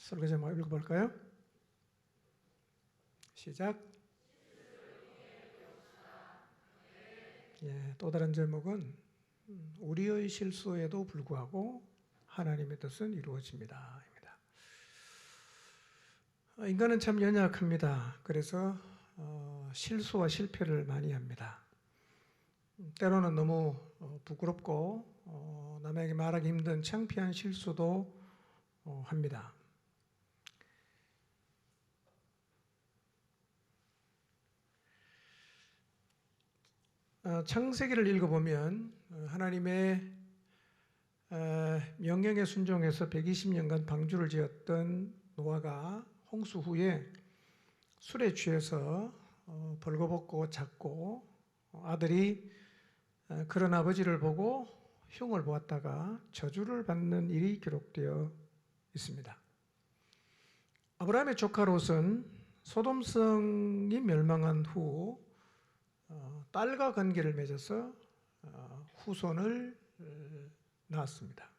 설교제 한번 읽어볼까요? 시작. 또 다른 제목은 우리의 실수에도 불구하고 하나님의 뜻은 이루어집니다. 입니다. 인간은 참 연약합니다. 그래서 실수와 실패를 많이 합니다. 때로는 너무 부끄럽고 남에게 말하기 힘든 창피한 실수도 합니다. 창세기를 읽어보면 하나님의 명령에 순종해서 120년간 방주를 지었던 노아가 홍수 후에 술에 취해서 벌거벗고 잤고 아들이 그런 아버지를 보고 흉을 보았다가 저주를 받는 일이 기록되어 있습니다. 아브라함의 조카 롯은 소돔성이 멸망한 후 딸과 관계를 맺어서 후손을 낳았습니다.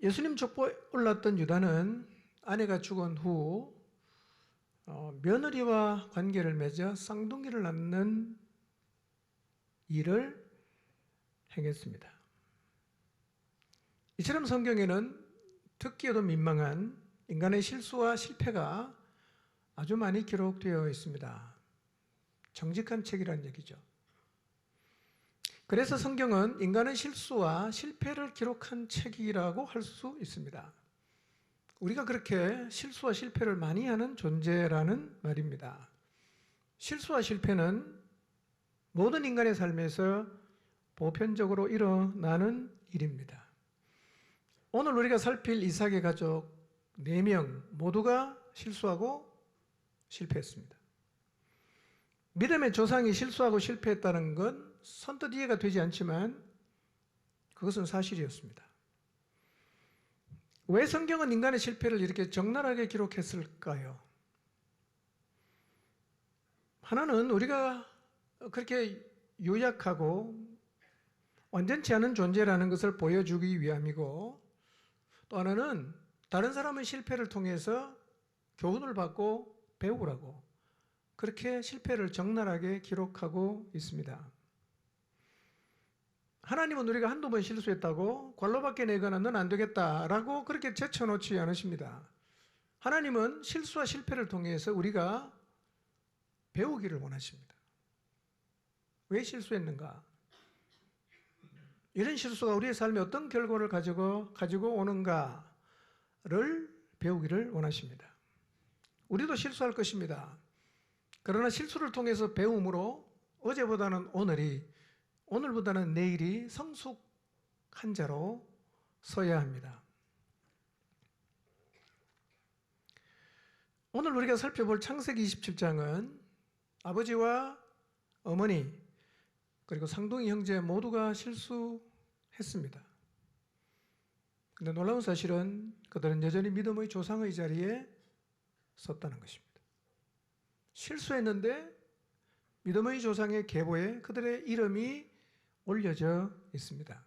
예수님 족보에 올랐던 유다는 아내가 죽은 후 며느리와 관계를 맺어 쌍둥이를 낳는 일을 행했습니다. 이처럼 성경에는 듣기에도 민망한 인간의 실수와 실패가 아주 많이 기록되어 있습니다. 정직한 책이라는 얘기죠. 그래서 성경은 인간의 실수와 실패를 기록한 책이라고 할 수 있습니다. 우리가 그렇게 실수와 실패를 많이 하는 존재라는 말입니다. 실수와 실패는 모든 인간의 삶에서 보편적으로 일어나는 일입니다. 오늘 우리가 살필 이삭의 가족 4명 모두가 실수하고 실패했습니다. 믿음의 조상이 실수하고 실패했다는 건 선뜻 이해가 되지 않지만 그것은 사실이었습니다. 왜 성경은 인간의 실패를 이렇게 적나라하게 기록했을까요? 하나는 우리가 그렇게 유약하고 완전치 않은 존재라는 것을 보여주기 위함이고, 또 하나는 다른 사람의 실패를 통해서 교훈을 받고 배우라고 그렇게 실패를 적나라하게 기록하고 있습니다. 하나님은 우리가 한두 번 실수했다고 관로밖에 내거나 넌 안 되겠다라고 그렇게 제쳐놓지 않으십니다. 하나님은 실수와 실패를 통해서 우리가 배우기를 원하십니다. 왜 실수했는가? 이런 실수가 우리의 삶에 어떤 결과를 가지고 오는가를 배우기를 원하십니다. 우리도 실수할 것입니다. 그러나 실수를 통해서 배움으로 어제보다는 오늘보다는 내일이 성숙한 자로 서야 합니다. 오늘 우리가 살펴볼 창세기 27장은 아버지와 어머니 그리고 상둥이 형제 모두가 실수했습니다. 그런데 놀라운 사실은 그들은 여전히 믿음의 조상의 자리에 섰다는 것입니다. 실수했는데 믿음의 조상의 계보에 그들의 이름이 올려져 있습니다.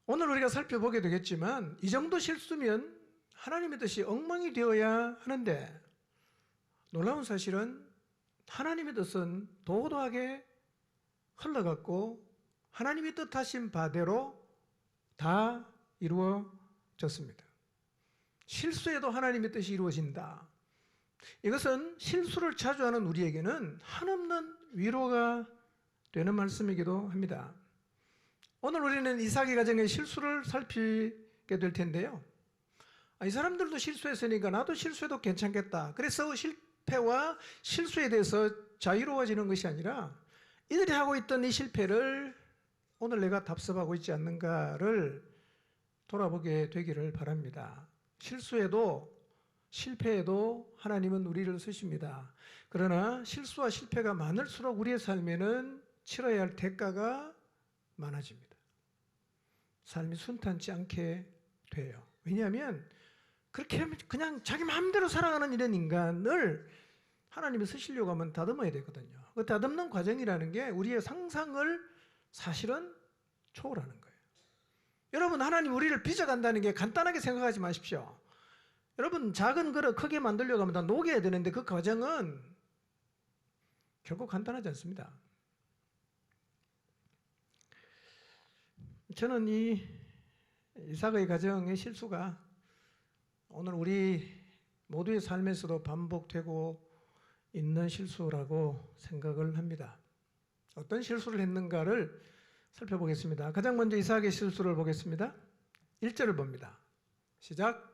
오늘 우리가 살펴보게 되겠지만 이 정도 실수면 하나님의 뜻이 엉망이 되어야 하는데, 놀라운 사실은 하나님의 뜻은 도도하게 흘러갔고 하나님이 뜻하신 바대로 다 이루어졌습니다. 실수에도 하나님의 뜻이 이루어진다. 이것은 실수를 자주 하는 우리에게는 한없는 위로가 되는 말씀이기도 합니다. 오늘 우리는 이삭의 가정의 실수를 살피게 될 텐데요. 이 사람들도 실수했으니까 나도 실수해도 괜찮겠다. 그래서 실패와 실수에 대해서 자유로워지는 것이 아니라 이들이 하고 있던 이 실패를 오늘 내가 답습하고 있지 않는가를 돌아보게 되기를 바랍니다. 실수에도 실패에도 하나님은 우리를 쓰십니다. 그러나 실수와 실패가 많을수록 우리의 삶에는 치러야 할 대가가 많아집니다. 삶이 순탄치 않게 돼요. 왜냐하면 그렇게 그냥 자기 마음대로 살아가는 이런 인간을 하나님이 쓰시려고 하면 다듬어야 되거든요. 그 다듬는 과정이라는 게 우리의 상상을 사실은 초월하는 거예요. 여러분, 하나님 우리를 빚어간다는 게 간단하게 생각하지 마십시오. 여러분, 작은 그릇 크게 만들려고 하면 다 녹여야 되는데 그 과정은 결코 간단하지 않습니다. 저는 이 이삭의 가정의 실수가 오늘 우리 모두의 삶에서도 반복되고 있는 실수라고 생각을 합니다. 어떤 실수를 했는가를 살펴보겠습니다. 가장 먼저 이삭의 실수를 보겠습니다. 1절을 봅니다. 시작.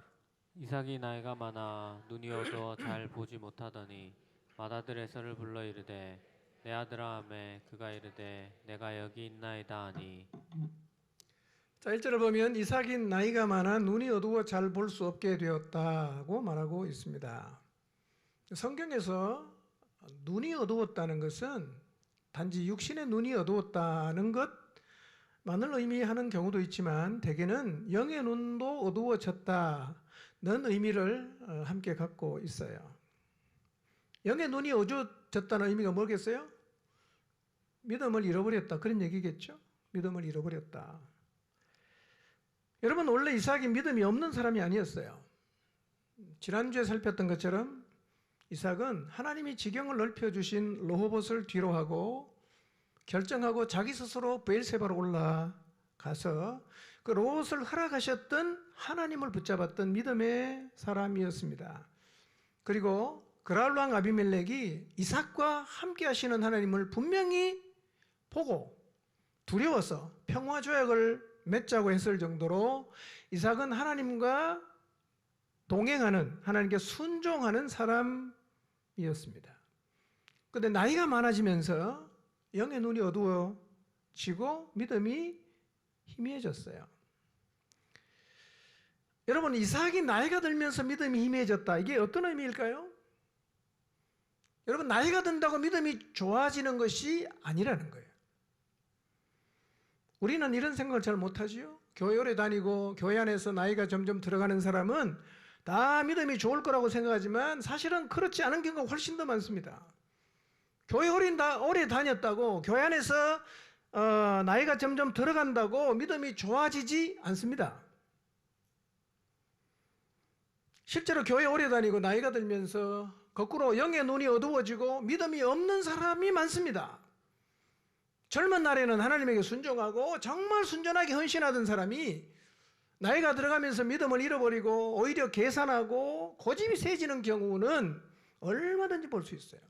이삭이 나이가 많아 눈이 어두워 잘 보지 못하더니 맏아들 에서를 불러 이르되 내 아들아 하매 그가 이르되 내가 여기 있나이다 하니. 자, 1절을 보면 이삭이 나이가 많아 눈이 어두워 잘 볼 수 없게 되었다고 말하고 있습니다. 성경에서 눈이 어두웠다는 것은 단지 육신의 눈이 어두웠다는 것만을 의미하는 경우도 있지만 대개는 영의 눈도 어두워졌다는 의미를 함께 갖고 있어요. 영의 눈이 어두워졌다는 의미가 뭐겠어요? 믿음을 잃어버렸다, 그런 얘기겠죠? 믿음을 잃어버렸다. 여러분, 원래 이삭이 믿음이 없는 사람이 아니었어요. 지난주에 살폈던 것처럼 이삭은 하나님이 지경을 넓혀주신 르호봇을 뒤로 하고 결정하고 자기 스스로 브엘세바로 올라가서 그 르호봇을 허락하셨던 하나님을 붙잡았던 믿음의 사람이었습니다. 그리고 그랄 왕 아비멜렉이 이삭과 함께 하시는 하나님을 분명히 보고 두려워서 평화조약을 맺자고 했을 정도로 이삭은 하나님과 동행하는, 하나님께 순종하는 사람이었습니다. 그런데 나이가 많아지면서 영의 눈이 어두워지고 믿음이 희미해졌어요. 여러분, 이삭이 나이가 들면서 믿음이 희미해졌다, 이게 어떤 의미일까요? 여러분, 나이가 든다고 믿음이 좋아지는 것이 아니라는 거예요. 우리는 이런 생각을 잘 못하지요. 교회 오래 다니고 교회 안에서 나이가 점점 들어가는 사람은 다 믿음이 좋을 거라고 생각하지만 사실은 그렇지 않은 경우가 훨씬 더 많습니다. 교회 오래 다녔다고 교회 안에서 나이가 점점 들어간다고 믿음이 좋아지지 않습니다. 실제로 교회 오래 다니고 나이가 들면서 거꾸로 영의 눈이 어두워지고 믿음이 없는 사람이 많습니다. 젊은 날에는 하나님에게 순종하고 정말 순전하게 헌신하던 사람이 나이가 들어가면서 믿음을 잃어버리고 오히려 계산하고 고집이 세지는 경우는 얼마든지 볼 수 있어요.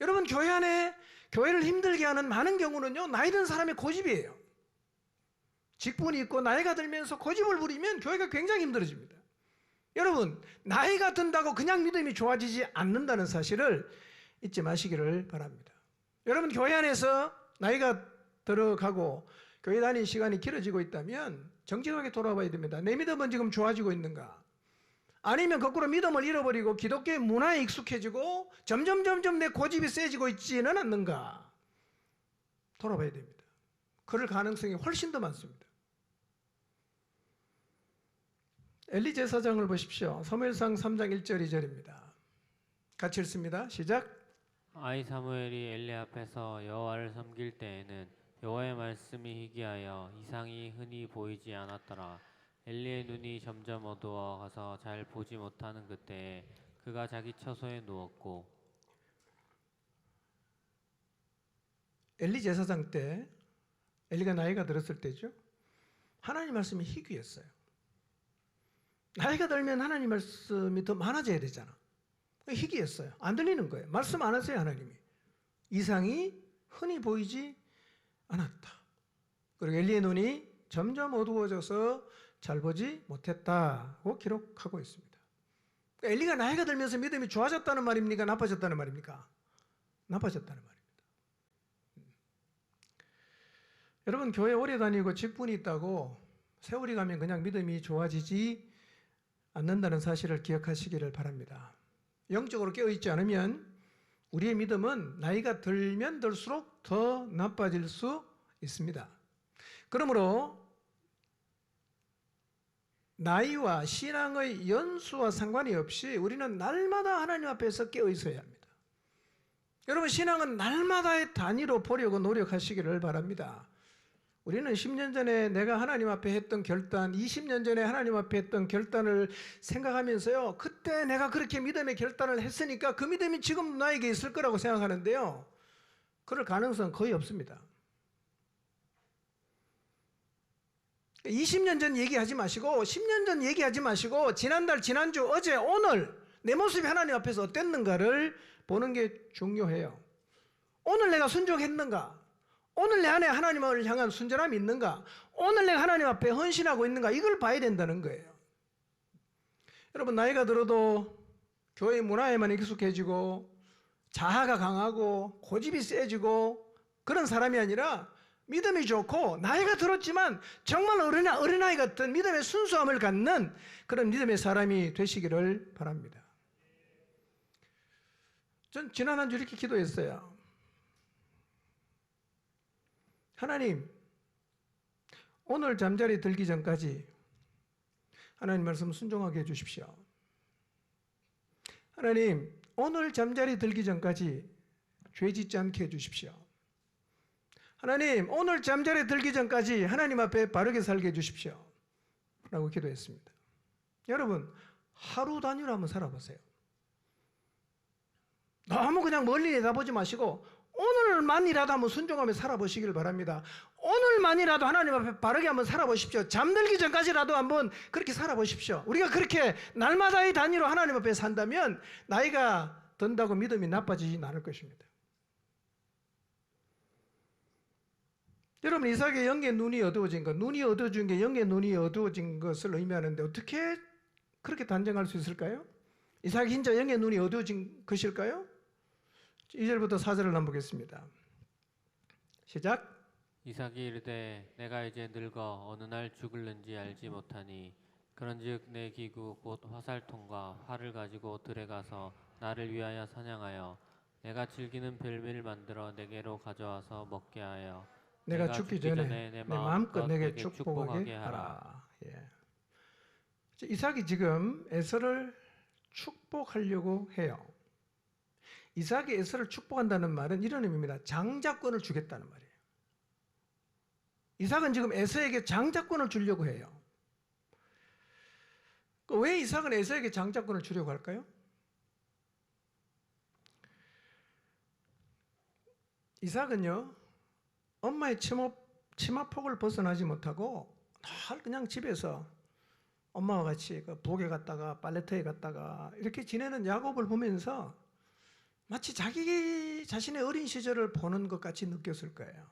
여러분, 교회 안에 교회를 힘들게 하는 많은 경우는요, 나이 든 사람의 고집이에요. 직분이 있고 나이가 들면서 고집을 부리면 교회가 굉장히 힘들어집니다. 여러분, 나이가 든다고 그냥 믿음이 좋아지지 않는다는 사실을 잊지 마시기를 바랍니다. 여러분, 교회 안에서 나이가 들어가고 교회 다니는 시간이 길어지고 있다면 정직하게 돌아봐야 됩니다. 내 믿음은 지금 좋아지고 있는가? 아니면 거꾸로 믿음을 잃어버리고 기독교의 문화에 익숙해지고 점점 내 고집이 세지고 있지는 않는가? 돌아봐야 됩니다. 그럴 가능성이 훨씬 더 많습니다. 엘리 제사장을 보십시오. 사무엘상 3장 1절 2절입니다. 같이 읽습니다. 시작. 아이 사무엘이 엘리 앞에서 여호와를 섬길 때에는 여호와의 말씀이 희귀하여 이상이 흔히 보이지 않았더라. 엘리의 눈이 점점 어두워 가서 잘 보지 못하는 그때에 그가 자기 처소에 누웠고. 엘리 제사장 때, 엘리가 나이가 들었을 때죠. 하나님 말씀이 희귀했어요. 나이가 들면 하나님 말씀이 더 많아져야 되잖아. 희귀했어요. 안 들리는 거예요. 말씀 안 하세요, 하나님이. 이상이 흔히 보이지 않았다. 그리고 엘리의 눈이 점점 어두워져서 잘 보지 못했다고 기록하고 있습니다. 엘리가 나이가 들면서 믿음이 좋아졌다는 말입니까? 나빠졌다는 말입니까? 나빠졌다는 말입니다. 여러분, 교회 오래 다니고 직분이 있다고 세월이 가면 그냥 믿음이 좋아지지 않는다는 사실을 기억하시기를 바랍니다. 영적으로 깨어있지 않으면 우리의 믿음은 나이가 들면 들수록 더 나빠질 수 있습니다. 그러므로 나이와 신앙의 연수와 상관이 없이 우리는 날마다 하나님 앞에서 깨어있어야 합니다. 여러분, 신앙은 날마다의 단위로 보려고 노력하시기를 바랍니다. 우리는 10년 전에 내가 하나님 앞에 했던 결단, 20년 전에 하나님 앞에 했던 결단을 생각하면서요, 그때 내가 그렇게 믿음의 결단을 했으니까 그 믿음이 지금 나에게 있을 거라고 생각하는데요, 그럴 가능성은 거의 없습니다. 20년 전 얘기하지 마시고 10년 전 얘기하지 마시고 지난달, 지난주, 어제, 오늘 내 모습이 하나님 앞에서 어땠는가를 보는 게 중요해요. 오늘 내가 순종했는가? 오늘 내 안에 하나님을 향한 순전함이 있는가? 오늘 내가 하나님 앞에 헌신하고 있는가? 이걸 봐야 된다는 거예요. 여러분, 나이가 들어도 교회 문화에만 익숙해지고 자아가 강하고 고집이 세지고 그런 사람이 아니라 믿음이 좋고 나이가 들었지만 정말 어린아이 같은 믿음의 순수함을 갖는 그런 믿음의 사람이 되시기를 바랍니다. 전 지난 한 주 이렇게 기도했어요. 하나님, 오늘 잠자리 들기 전까지 하나님 말씀 순종하게 해주십시오. 하나님, 오늘 잠자리 들기 전까지 죄 짓지 않게 해주십시오. 하나님, 오늘 잠자리 들기 전까지 하나님 앞에 바르게 살게 해주십시오. 라고 기도했습니다. 여러분, 하루 단위로 한번 살아보세요. 너무 그냥 멀리 내다보지 마시고 오늘만이라도 한번 순종하며 살아보시길 바랍니다. 오늘만이라도 하나님 앞에 바르게 한번 살아보십시오. 잠들기 전까지라도 한번 그렇게 살아보십시오. 우리가 그렇게 날마다의 단위로 하나님 앞에 산다면 나이가 든다고 믿음이 나빠지진 않을 것입니다. 여러분, 이삭의 영의 눈이 어두워진 것, 눈이 어두워진 게 영의 눈이 어두워진 것을 의미하는데 어떻게 그렇게 단정할 수 있을까요? 이삭이 진짜 영의 눈이 어두워진 것일까요? 2절부터 4절을 한번 보겠습니다. 시작. 이삭이 이르되 내가 이제 늙어 어느 날 죽을는지 알지 못하니 그런즉 내 기구 곧 화살통과 활을 가지고 들에 가서 나를 위하여 사냥하여 내가 즐기는 별미를 만들어 내게로 가져와서 먹게 하여 내가 죽기 전에 내 마음껏 내게 축복하게 하라. 예. 이삭이 지금 에서를 축복하려고 해요. 이삭이 에서를 축복한다는 말은 이런 의미입니다. 장자권을 주겠다는 말이에요. 이삭은 지금 에서에게 장자권을 주려고 해요. 왜 이삭은 에서에게 장자권을 주려고 할까요? 이삭은요, 엄마의 치마폭을 벗어나지 못하고 늘 그냥 집에서 엄마와 같이 부엌에 갔다가 빨래터에 갔다가 이렇게 지내는 야곱을 보면서 마치 자기 자신의 어린 시절을 보는 것 같이 느꼈을 거예요.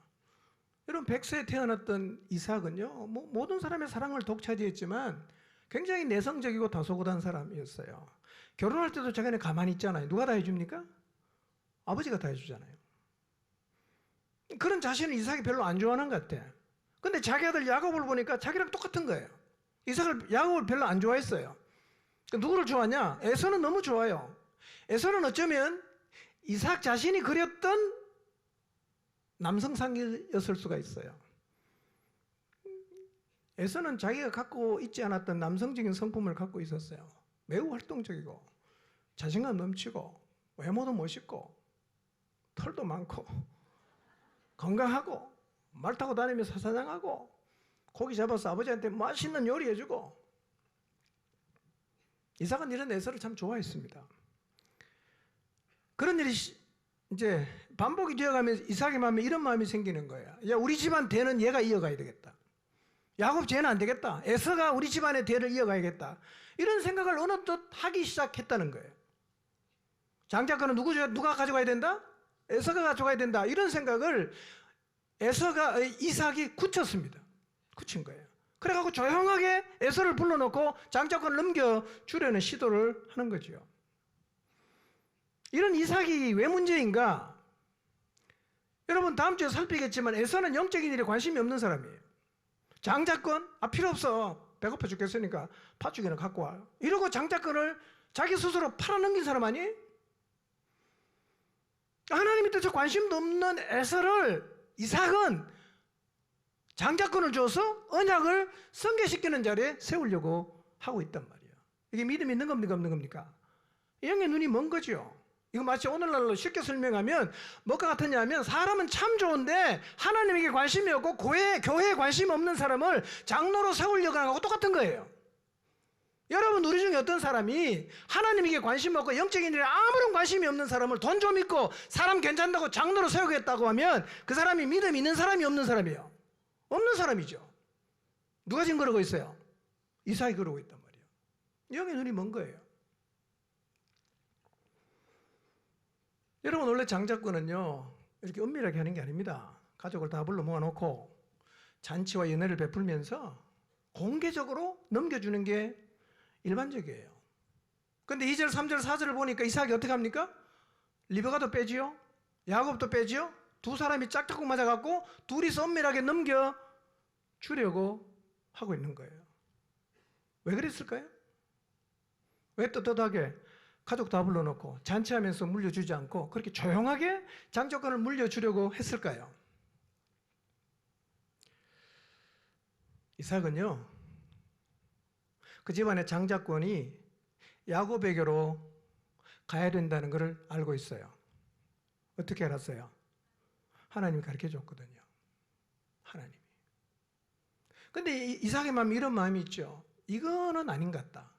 여러분, 백세에 태어났던 이삭은요, 모든 사람의 사랑을 독차지했지만 굉장히 내성적이고 다소곳한 사람이었어요. 결혼할 때도 자기는 가만히 있잖아요. 누가 다 해줍니까? 아버지가 다 해주잖아요. 그런 자신을 이삭이 별로 안 좋아하는 것 같아. 근데 자기 아들 야곱을 보니까 자기랑 똑같은 거예요. 야곱을 별로 안 좋아했어요. 누구를 좋아하냐? 에서는 너무 좋아요. 에서는 어쩌면 이삭 자신이 그렸던 남성상이었을 수가 있어요. 에서는 자기가 갖고 있지 않았던 남성적인 성품을 갖고 있었어요. 매우 활동적이고 자신감 넘치고 외모도 멋있고 털도 많고 건강하고 말 타고 다니면서 사냥하고 고기 잡아서 아버지한테 맛있는 요리 해주고. 이삭은 이런 에서를 참 좋아했습니다. 그런 일이 이제 반복이 되어가면서 이삭의 마음에 이런 마음이 생기는 거야. 야, 우리 집안 대는 얘가 이어가야 되겠다. 야곱 쟤는 안 되겠다. 에서가 우리 집안의 대를 이어가야겠다. 이런 생각을 어느덧 하기 시작했다는 거예요. 장자권은 누가 가져가야 된다? 에서가 가져가야 된다. 이런 생각을 이삭이 굳혔습니다. 굳힌 거예요. 그래갖고 조용하게 에서를 불러놓고 장자권을 넘겨주려는 시도를 하는 거죠. 이런 이삭이 왜 문제인가? 여러분, 다음 주에 살피겠지만 에서는 영적인 일에 관심이 없는 사람이에요. 장자권? 필요 없어. 배고파 죽겠으니까 팥죽이나 갖고 와. 이러고 장자권을 자기 스스로 팔아넘긴 사람 아니에요? 하나님이 뜻에 관심도 없는 에서를 이삭은 장자권을 줘서 언약을 성계시키는 자리에 세우려고 하고 있단 말이에요. 이게 믿음이 있는 겁니까 없는 겁니까? 영의 눈이 먼 거죠. 이거 마치 오늘날로 쉽게 설명하면 뭐가 같으냐면 사람은 참 좋은데 하나님에게 관심이 없고 교회에 관심 없는 사람을 장로로 세우려고 하는 거하고 똑같은 거예요. 여러분 우리 중에 어떤 사람이 하나님에게 관심 없고 영적인 일에 아무런 관심이 없는 사람을 돈 좀 있고 사람 괜찮다고 장로로 세우겠다고 하면 그 사람이 믿음 있는 사람이 없는 사람이에요. 없는 사람이죠. 누가 지금 그러고 있어요? 이삭이 그러고 있단 말이에요. 영의 눈이 먼 거예요. 여러분 원래 장자권은요 이렇게 은밀하게 하는 게 아닙니다. 가족을 다 불러 모아놓고 잔치와 연회를 베풀면서 공개적으로 넘겨주는 게 일반적이에요. 그런데 2절, 3절, 4절을 보니까 이삭이 어떻게 합니까? 리브가도 빼지요? 야곱도 빼지요? 두 사람이 짝짝꿍 맞아갖고 둘이서 은밀하게 넘겨주려고 하고 있는 거예요. 왜 그랬을까요? 왜 떳떳하게 가족 다 불러놓고 잔치하면서 물려주지 않고 그렇게 조용하게 장자권을 물려주려고 했을까요? 이삭은요 그 집안의 장자권이 야곱에게로 가야 된다는 것을 알고 있어요. 어떻게 알았어요? 하나님이 가르쳐 줬거든요. 하나님이. 근데 이삭의 마음에 이런 마음이 있죠. 이거는 아닌 것 같다.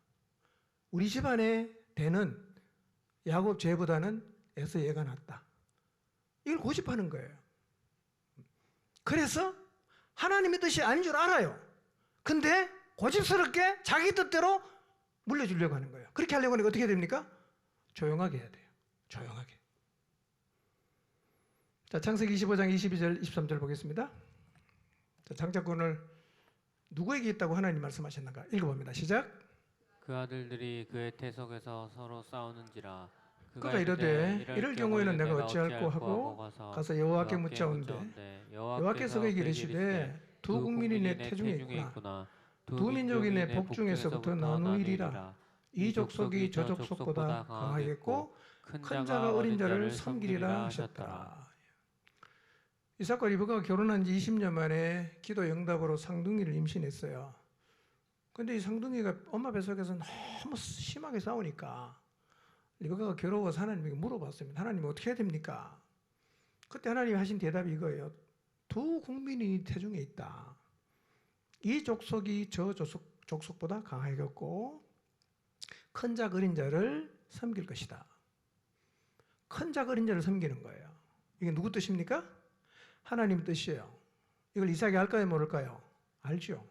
우리 집안의 대는 야곱 죄보다는 에서 얘가 낫다. 이걸 고집하는 거예요. 그래서 하나님의 뜻이 아닌 줄 알아요. 근데 고집스럽게 자기 뜻대로 물려주려고 하는 거예요. 그렇게 하려고 하니까 어떻게 됩니까? 조용하게 해야 돼요. 조용하게. 자, 창세기 25장 22절 23절 보겠습니다. 자, 장자권을 누구에게 있다고 하나님 말씀하셨는가? 읽어봅니다. 시작. 그 아들들이 그의 태석에서 서로 싸우는지라. 그가 이르되 이럴 경우에는 내가 어찌할꼬 하고 가서 여호와께 묻자온대 여호와께서 그에게 이르시되 두 국민이 내 태중에 있구나. 두 민족이 내 복중에서부터 나누이리라. 이 족속이 저 족속보다 강하겠고 큰 자가 어린 자를 섬기리라 하셨더라. 이삭과 리브가가 결혼한 지 20년 만에 기도 응답으로 상둥이를 임신했어요. 근데 이 상둥이가 엄마 뱃속에서 너무 심하게 싸우니까 리브가가 괴로워서 하나님에게 물어봤습니다. 하나님 어떻게 해야 됩니까? 그때 하나님이 하신 대답이 이거예요. 두 국민이 태중에 있다. 이 족속이 저 족속보다 강하겠고 큰 자 어린 자를 섬길 것이다. 큰 자 어린 자를 섬기는 거예요. 이게 누구 뜻입니까? 하나님 뜻이에요. 이걸 이삭이 알까요 모를까요? 알죠.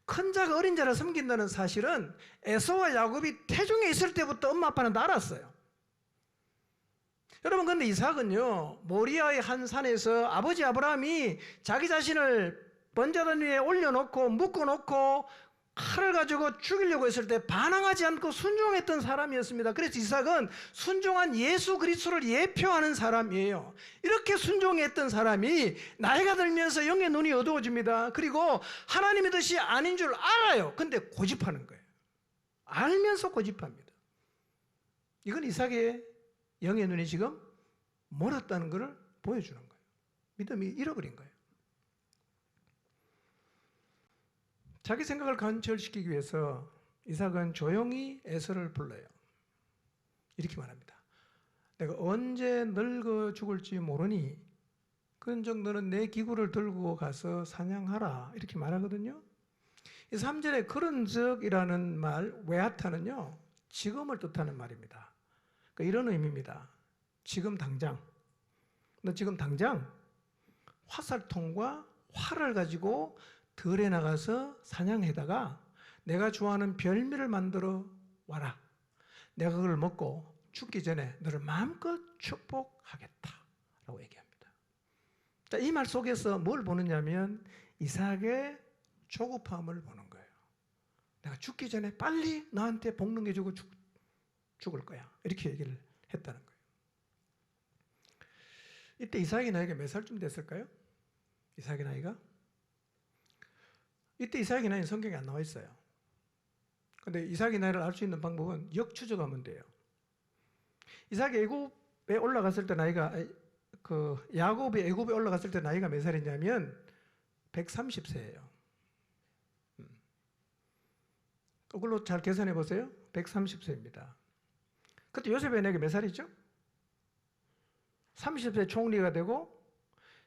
큰 자가 어린 자를 섬긴다는 사실은 에서와 야곱이 태중에 있을 때부터 엄마 아빠는 다 알았어요. 여러분 근데 이삭은요 모리아의 한 산에서 아버지 아브라함이 자기 자신을 번제단 위에 올려놓고 묶어놓고 칼을 가지고 죽이려고 했을 때 반항하지 않고 순종했던 사람이었습니다. 그래서 이삭은 순종한 예수 그리스도를 예표하는 사람이에요. 이렇게 순종했던 사람이 나이가 들면서 영의 눈이 어두워집니다. 그리고 하나님의 뜻이 아닌 줄 알아요. 근데 고집하는 거예요. 알면서 고집합니다. 이건 이삭의 영의 눈이 지금 멀었다는 것을 보여주는 거예요. 믿음이 잃어버린 거예요. 자기 생각을 관철시키기 위해서 이삭은 조용히 에서를 불러요. 이렇게 말합니다. 내가 언제 늙어 죽을지 모르니 그런즉 너는 내 기구를 들고 가서 사냥하라. 이렇게 말하거든요. 이 3절에 그런즉이라는 말 웨아타는요 지금을 뜻하는 말입니다. 그러니까 이런 의미입니다. 지금 당장 너 지금 당장 화살통과 활을 가지고 들에 나가서 사냥해다가 내가 좋아하는 별미를 만들어 와라. 내가 그걸 먹고 죽기 전에 너를 마음껏 축복하겠다 라고 얘기합니다. 자, 이 말 속에서 뭘 보느냐면 이삭의 조급함을 보는 거예요. 내가 죽기 전에 빨리 너한테 복 넘겨주고 죽을 거야. 이렇게 얘기를 했다는 거예요. 이때 이삭의 나이가 몇 살쯤 됐을까요? 이삭의 나이가? 이때 이삭의 나이는 성경에 안 나와 있어요. 그런데 이삭의 나이를 알 수 있는 방법은 역추적하면 돼요. 이삭이 애굽에 올라갔을 때 나이가 야곱이 애굽에 올라갔을 때 나이가 몇 살이냐면 130세예요. 그걸로 잘 계산해 보세요. 130세입니다. 그때 요셉 베네게 몇 살이죠? 30세 총리가 되고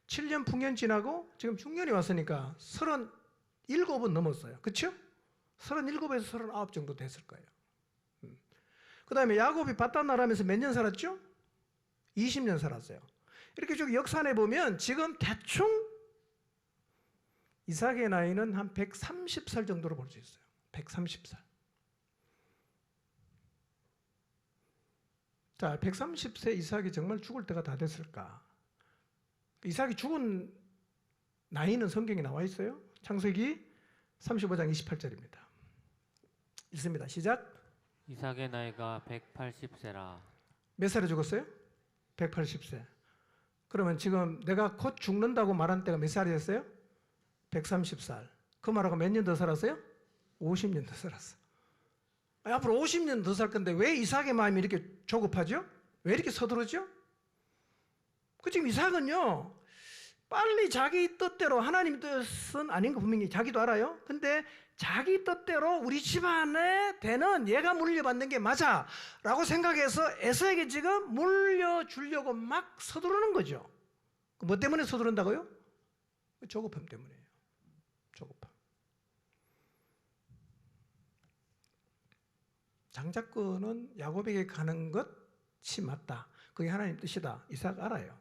7년 풍년 지나고 지금 중년이 왔으니까 37은 넘었어요. 그렇죠? 37에서 39 정도 됐을 거예요. 그 다음에 야곱이 바단나라면서 몇 년 살았죠? 20년 살았어요. 이렇게 쭉 역산해 보면 지금 대충 이삭의 나이는 한 130살 정도로 볼 수 있어요. 130살. 자, 130세 이삭이 정말 죽을 때가 다 됐을까? 이삭이 죽은 나이는 성경에 나와 있어요. 창세기 35장 28절입니다. 읽습니다. 시작. 이삭의 나이가 180세라. 몇 살에 죽었어요? 180세. 그러면 지금 내가 곧 죽는다고 말한 때가 몇 살이었어요? 130살. 그 말하고 몇 년 더 살았어요? 50년 더 살았어. 앞으로 50년 더 살 건데 왜 이삭의 마음이 이렇게 조급하죠? 왜 이렇게 서두르죠? 그 지금 이삭은요, 빨리 자기 뜻대로, 하나님 뜻은 아닌 거 분명히 자기도 알아요. 근데 자기 뜻대로 우리 집안에 되는 얘가 물려받는 게 맞아 라고 생각해서 에서에게 지금 물려주려고 막 서두르는 거죠. 뭐 때문에 서두른다고요? 조급함 때문이에요. 조급함. 장자권은 야곱에게 가는 것이 맞다. 그게 하나님 뜻이다. 이삭 알아요.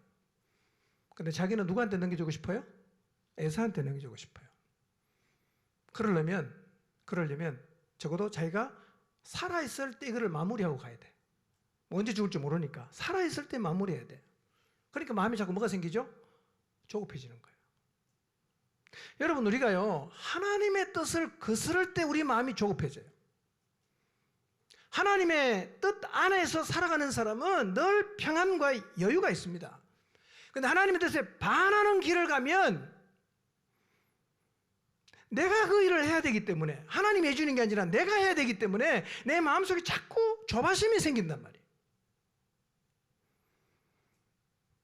근데 자기는 누구한테 넘겨주고 싶어요? 에사한테 넘겨주고 싶어요. 그러려면 적어도 자기가 살아있을 때 이거를 마무리하고 가야 돼. 뭐 언제 죽을지 모르니까 살아있을 때 마무리해야 돼. 그러니까 마음이 자꾸 뭐가 생기죠? 조급해지는 거예요. 여러분, 우리가요, 하나님의 뜻을 거스를 때 우리 마음이 조급해져요. 하나님의 뜻 안에서 살아가는 사람은 늘 평안과 여유가 있습니다. 근데 하나님의 뜻에 반하는 길을 가면 내가 그 일을 해야 되기 때문에, 하나님이 해주는 게 아니라 내가 해야 되기 때문에 내 마음속에 자꾸 조바심이 생긴단 말이에요.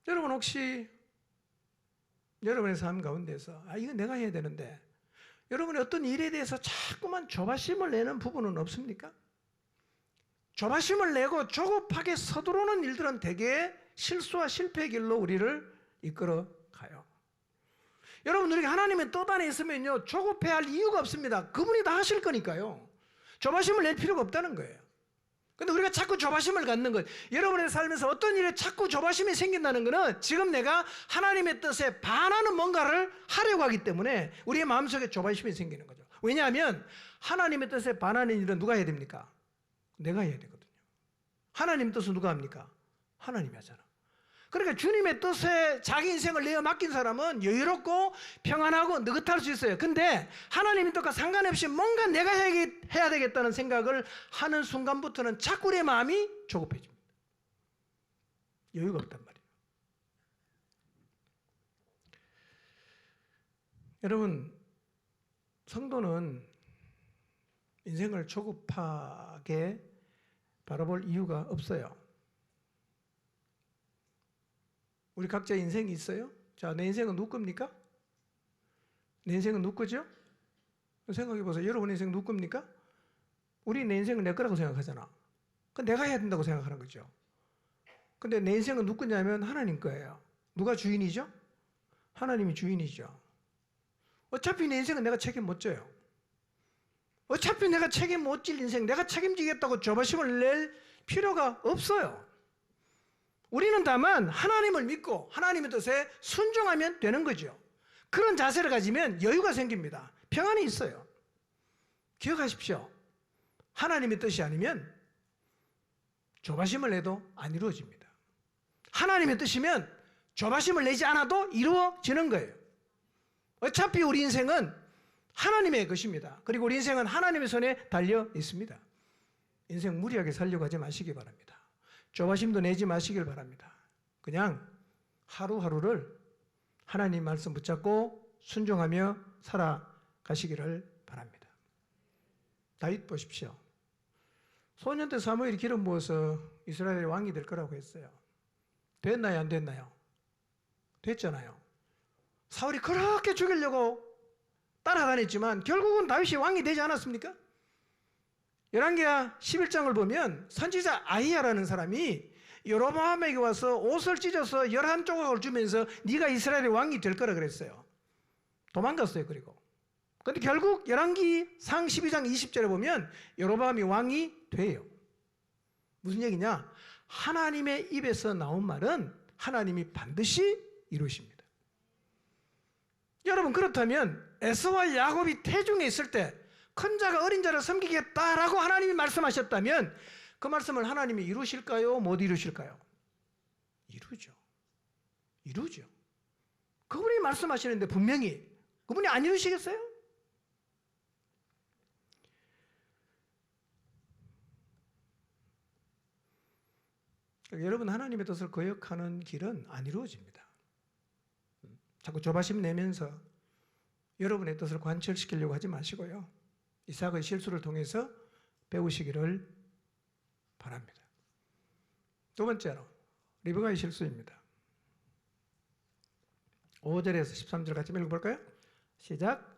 여러분, 혹시 여러분의 삶 가운데서 이건 내가 해야 되는데 여러분이 어떤 일에 대해서 자꾸만 조바심을 내는 부분은 없습니까? 조바심을 내고 조급하게 서두르는 일들은 대개 실수와 실패의 길로 우리를 이끌어 가요. 여러분, 우리가 하나님의 뜻 안에 있으면요, 조급해할 이유가 없습니다. 그분이 다 하실 거니까요. 조바심을 낼 필요가 없다는 거예요. 근데 우리가 자꾸 조바심을 갖는 것, 여러분의 삶에서 어떤 일에 자꾸 조바심이 생긴다는 것은 지금 내가 하나님의 뜻에 반하는 뭔가를 하려고 하기 때문에 우리의 마음속에 조바심이 생기는 거죠. 왜냐하면 하나님의 뜻에 반하는 일은 누가 해야 됩니까? 내가 해야 되거든요. 하나님 뜻은 누가 합니까? 하나님이 하잖아. 그러니까 주님의 뜻에 자기 인생을 내어 맡긴 사람은 여유롭고 평안하고 느긋할 수 있어요. 근데 하나님의 뜻과 상관없이 뭔가 내가 해야 되겠다는 생각을 하는 순간부터는 자꾸 내 마음이 조급해집니다. 여유가 없단 말이에요. 여러분, 성도는 인생을 조급하게 바라볼 이유가 없어요. 우리 각자 인생이 있어요. 자, 내 인생은 누구 겁니까? 내 인생은 누구 거죠? 생각해 보세요. 여러분 인생 누구 겁니까? 우리 내 인생은 내 거라고 생각하잖아. 그건 내가 해야 된다고 생각하는 거죠. 근데 내 인생은 누구 거냐면 하나님 거예요. 누가 주인이죠? 하나님이 주인이죠. 어차피 내 인생은 내가 책임 못 져요. 어차피 내가 책임 못 질 인생, 내가 책임지겠다고 조바심을 낼 필요가 없어요. 우리는 다만 하나님을 믿고 하나님의 뜻에 순종하면 되는 거죠. 그런 자세를 가지면 여유가 생깁니다. 평안이 있어요. 기억하십시오. 하나님의 뜻이 아니면 조바심을 내도 안 이루어집니다. 하나님의 뜻이면 조바심을 내지 않아도 이루어지는 거예요. 어차피 우리 인생은 하나님의 것입니다. 그리고 우리 인생은 하나님의 손에 달려 있습니다. 인생 무리하게 살려고 하지 마시기 바랍니다. 조바심도 내지 마시길 바랍니다. 그냥 하루하루를 하나님 말씀 붙잡고 순종하며 살아가시기를 바랍니다. 다윗 보십시오. 소년 때 사무엘이 기름 부어서 이스라엘의 왕이 될 거라고 했어요. 됐나요? 안 됐나요? 됐잖아요. 사울이 그렇게 죽이려고 따라다녔지만 결국은 다윗이 왕이 되지 않았습니까? 열왕기하 11장을 보면 선지자 아히야라는 사람이 여로보암에게 와서 옷을 찢어서 11조각을 주면서 네가 이스라엘의 왕이 될 거라 그랬어요. 도망갔어요. 그리고 근데 결국 열왕기상 12장 20절에 보면 여로보암이 왕이 돼요. 무슨 얘기냐? 하나님의 입에서 나온 말은 하나님이 반드시 이루십니다. 여러분, 그렇다면 에서와 야곱이 태중에 있을 때 큰 자가 어린 자를 섬기겠다라고 하나님이 말씀하셨다면 그 말씀을 하나님이 이루실까요? 못 이루실까요? 이루죠. 그분이 말씀하시는데 분명히 그분이 안 이루시겠어요? 여러분, 하나님의 뜻을 거역하는 길은 안 이루어집니다. 자꾸 조바심 내면서 여러분의 뜻을 관철시키려고 하지 마시고요. 이삭의 실수를 통해서 배우시기를 바랍니다. 두 번째로 리브가의 실수입니다. 5절에서 13절 같이 읽어볼까요? 시작.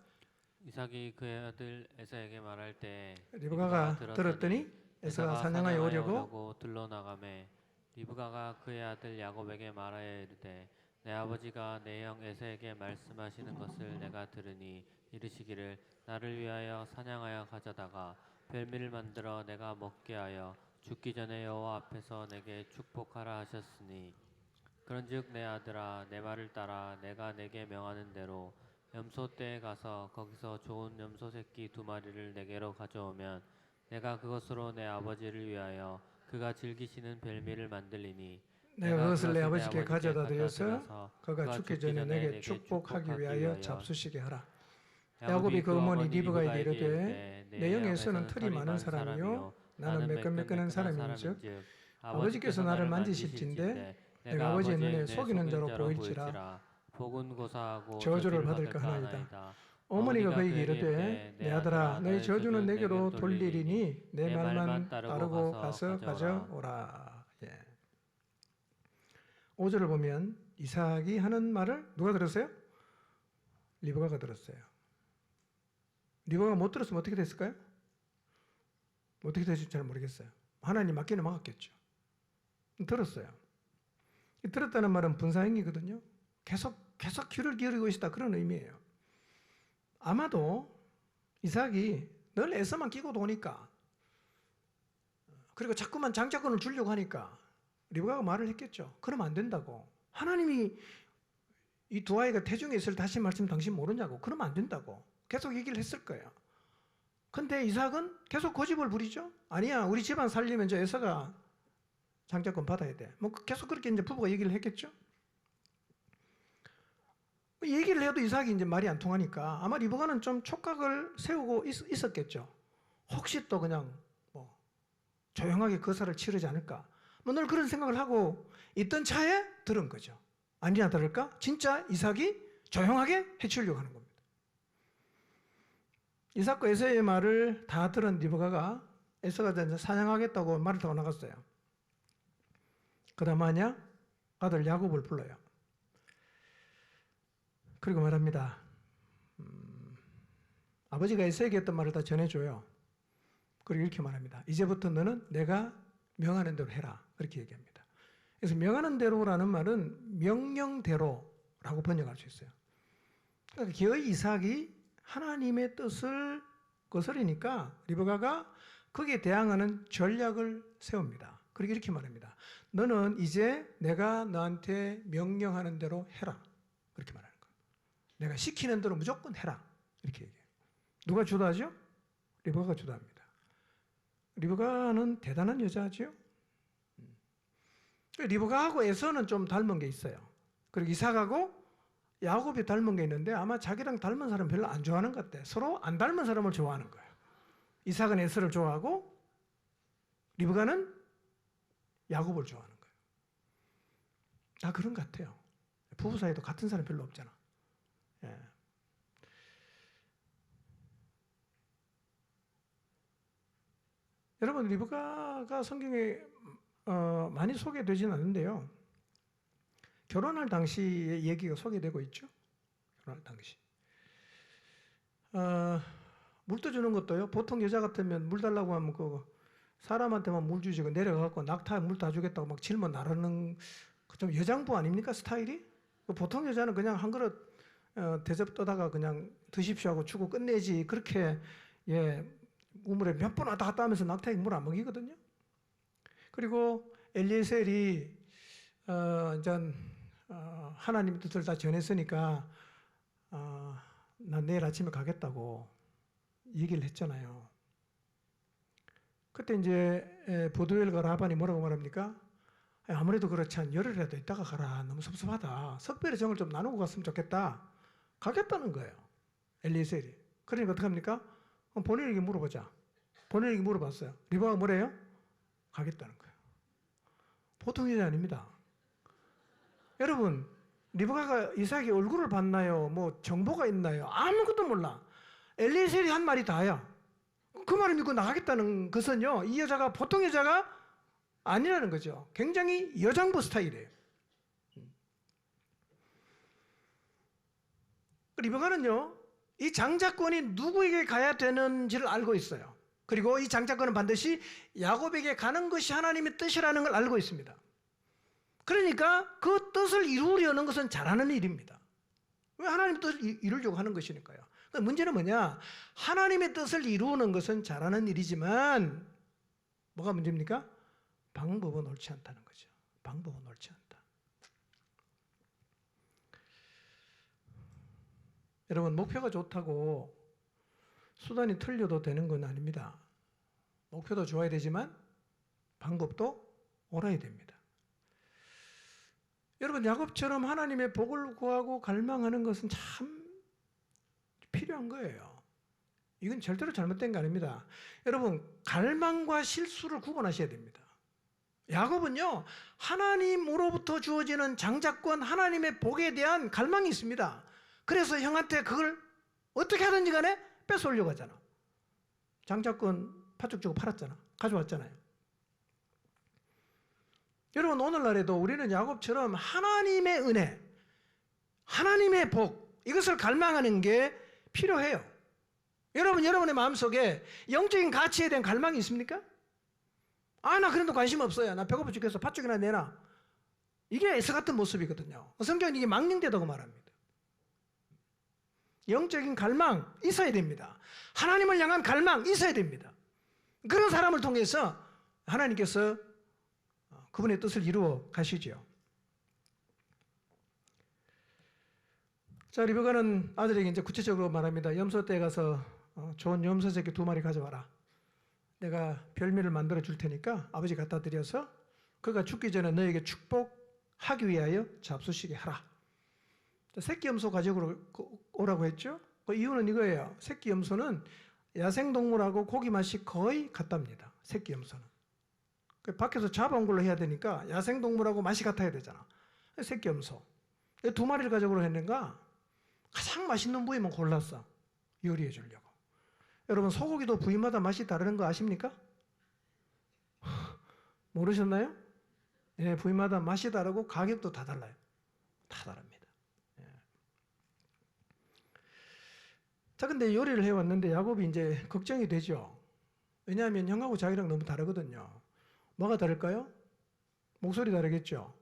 이삭이 그의 아들 에서에게 말할 때 리브가가 들었더니 에서가 사냥하여 오려고 들러나가매 리브가가 그의 아들 야곱에게 말하여 이르되 내 아버지가 내 형 에서에게 말씀하시는 것을 내가 들으니 이르시기를 나를 위하여 사냥하여 가져다가 별미를 만들어 내가 먹게 하여 죽기 전에 여호와 앞에서 내게 축복하라 하셨으니 그런즉 내 아들아 내 말을 따라 내가 내게 명하는 대로 염소떼에 가서 거기서 좋은 염소 새끼 2마리를 내게로 가져오면 내가 그것으로 내 아버지를 위하여 그가 즐기시는 별미를 만들리니 내가 그것을 내 아버지께 가져다 드려서 그가 죽기 전에 내게 축복하기 위하여 잡수시게 하라. 야곱이 그 어머니 리브가에게 이르되 내 영에서는 털이 많은 사람이요 나는 매끈매끈한 사람인즉 아버지께서 나를 만지실진데 내가 아버지의 눈에 속이는 자로 보일지라 저주를 받을까 하나이다. 어머니가 그에게 이르되 내 아들아 너희 저주는 내게로 돌리리니 내 말만 따르고 가서 가져오라. 5절을 보면 이삭이 하는 말을 누가 들었어요? 리브가가 들었어요. 리브가가 못 들었으면 어떻게 됐을까요? 어떻게 됐을지 잘 모르겠어요. 하나님 맞기는 막았겠죠. 들었어요. 들었다는 말은 분사행위거든요. 계속 귀를 기울이고 있다 그런 의미예요. 아마도 이삭이 늘 애써만 끼고 도니까 그리고 자꾸만 장자권을 주려고 하니까 리브가가 말을 했겠죠. 그러면 안 된다고. 하나님이 이 두 아이가 태중에 있을 다시 말씀 당신 모르냐고. 그러면 안 된다고. 계속 얘기를 했을 거예요. 근데 이삭은 계속 고집을 부리죠. 아니야, 우리 집안 살리면 저 에서가 장자권 받아야 돼. 뭐 계속 그렇게 이제 부부가 얘기를 했겠죠. 얘기를 해도 이삭이 이제 말이 안 통하니까 아마 리브가는 좀 촉각을 세우고 있었겠죠. 혹시 또 그냥 뭐 조용하게 거사를 치르지 않을까. 뭐 늘 그런 생각을 하고 있던 차에 들은 거죠. 아니나 다를까? 진짜 이삭이 조용하게 해치우려고 하는 겁니다. 이삭과 에서의 말을 다 들은 리브가가 에서가 이제 사냥하겠다고 말을 타고 나갔어요. 그 다음 하냐? 아들 야곱을 불러요. 그리고 말합니다. 아버지가 에서에게 했던 말을 다 전해줘요. 그리고 이렇게 말합니다. 이제부터 너는 내가 명하는 대로 해라. 그렇게 얘기합니다. 그래서 명하는 대로라는 말은 명령대로라고 번역할 수 있어요. 그러니까 기어이 이삭이 하나님의 뜻을 거스르니까 리브가가 거기에 대항하는 전략을 세웁니다. 그리고 이렇게 말합니다. 너는 이제 내가 너한테 명령하는 대로 해라. 그렇게 말하는 거예요. 내가 시키는 대로 무조건 해라. 이렇게 얘기해요. 누가 주도하죠? 리브가가 주도합니다. 리브가는 대단한 여자죠. 리브가하고 에서는 좀 닮은 게 있어요. 그리고 이삭하고 야곱이 닮은 게 있는데 아마 자기랑 닮은 사람 별로 안 좋아하는 것 같아. 서로 안 닮은 사람을 좋아하는 거예요. 이삭은 에서를 좋아하고 리브가는 야곱을 좋아하는 거예요. 다 그런 것 같아요. 부부 사이도 같은 사람 별로 없잖아. 예. 여러분, 리브가가 성경에 많이 소개되지는 않는데요. 결혼할 당시의 얘기가 소개되고 있죠. 결혼할 당시. 물 떠주는 것도요. 보통 여자 같으면 물 달라고 하면 그 사람한테만 물 주지 그 내려가고 낙타에 물 다 주겠다고 막 질문 나르는 좀 여장부 아닙니까 스타일이? 보통 여자는 그냥 한 그릇 대접 떠다가 그냥 드십시오 하고 주고 끝내지 그렇게 우물에 몇 번 왔다 갔다 하면서 낙타에게 물 안 먹이거든요. 그리고 엘리에셀이 이제 하나님 뜻을 다 전했으니까 난 내일 아침에 가겠다고 얘기를 했잖아요. 그때 이제 보드웰과 라반이 뭐라고 말합니까? 아무래도 그렇지 한 열흘이라도 있다가 가라. 너무 섭섭하다. 석별의 정을 좀 나누고 갔으면 좋겠다. 가겠다는 거예요. 엘리에셀이. 그러니까 어떻게 합니까? 본인에게 물어보자. 본인에게 물어봤어요. 리브가가 뭐래요? 가겠다는 거예요. 보통 일이 아닙니다. 여러분, 리브가가 이삭의 얼굴을 봤나요? 뭐 정보가 있나요? 아무것도 몰라. 엘리에셀이 한 말이 다야. 그 말을 믿고 나가겠다는 것은요, 이 여자가 보통 여자가 아니라는 거죠. 굉장히 여장부 스타일이에요. 리브가는요, 이 장자권이 누구에게 가야 되는지를 알고 있어요. 그리고 이 장자권은 반드시 야곱에게 가는 것이 하나님의 뜻이라는 걸 알고 있습니다. 그러니까 그 뜻을 이루려는 것은 잘하는 일입니다. 왜 하나님의 뜻을 이루려고 하는 것이니까요. 문제는 뭐냐? 하나님의 뜻을 이루는 것은 잘하는 일이지만 뭐가 문제입니까? 방법은 옳지 않다는 거죠. 방법은 옳지 않다. 여러분, 목표가 좋다고 수단이 틀려도 되는 건 아닙니다. 목표도 좋아야 되지만 방법도 옳아야 됩니다. 여러분, 야곱처럼 하나님의 복을 구하고 갈망하는 것은 참 필요한 거예요. 이건 절대로 잘못된 거 아닙니다. 여러분, 갈망과 실수를 구분하셔야 됩니다. 야곱은요, 하나님으로부터 주어지는 장자권, 하나님의 복에 대한 갈망이 있습니다. 그래서 형한테 그걸 어떻게 하든지 간에 뺏어오려고 하잖아. 장자권 팥죽 주고 팔았잖아. 가져왔잖아요. 여러분, 오늘날에도 우리는 야곱처럼 하나님의 은혜, 하나님의 복, 이것을 갈망하는 게 필요해요. 여러분, 여러분의 마음속에 영적인 가치에 대한 갈망이 있습니까? 나 그런 데 관심 없어요. 나 배고파 죽겠어. 팥죽이나 내놔. 이게 에서 같은 모습이거든요. 성경은 이게 망령되다고 말합니다. 영적인 갈망 있어야 됩니다. 하나님을 향한 갈망 있어야 됩니다. 그런 사람을 통해서 하나님께서 그분의 뜻을 이루어 가시죠. 자, 리브가는 아들에게 이제 구체적으로 말합니다. 염소 떼에 가서 좋은 염소 새끼 2마리 가져와라. 내가 별미를 만들어 줄 테니까 아버지 갖다 드려서 그가 죽기 전에 너에게 축복하기 위하여 잡수시게 하라. 새끼 염소 가지고 오라고 했죠. 그 이유는 이거예요. 새끼 염소는 야생동물하고 고기 맛이 거의 같답니다. 새끼 염소는. 밖에서 잡아온 걸로 해야 되니까 야생동물하고 맛이 같아야 되잖아. 새끼 염소. 2마리를 가져오라고 했는가? 가장 맛있는 부위만 골랐어. 요리해 주려고. 여러분, 소고기도 부위마다 맛이 다르는 거 아십니까? 모르셨나요? 예, 부위마다 맛이 다르고 가격도 다 달라요. 다 다릅니다. 예. 자, 근데 요리를 해왔는데 야곱이 이제 걱정이 되죠. 왜냐하면 형하고 자기랑 너무 다르거든요. 뭐가 다를까요? 목소리 다르겠죠.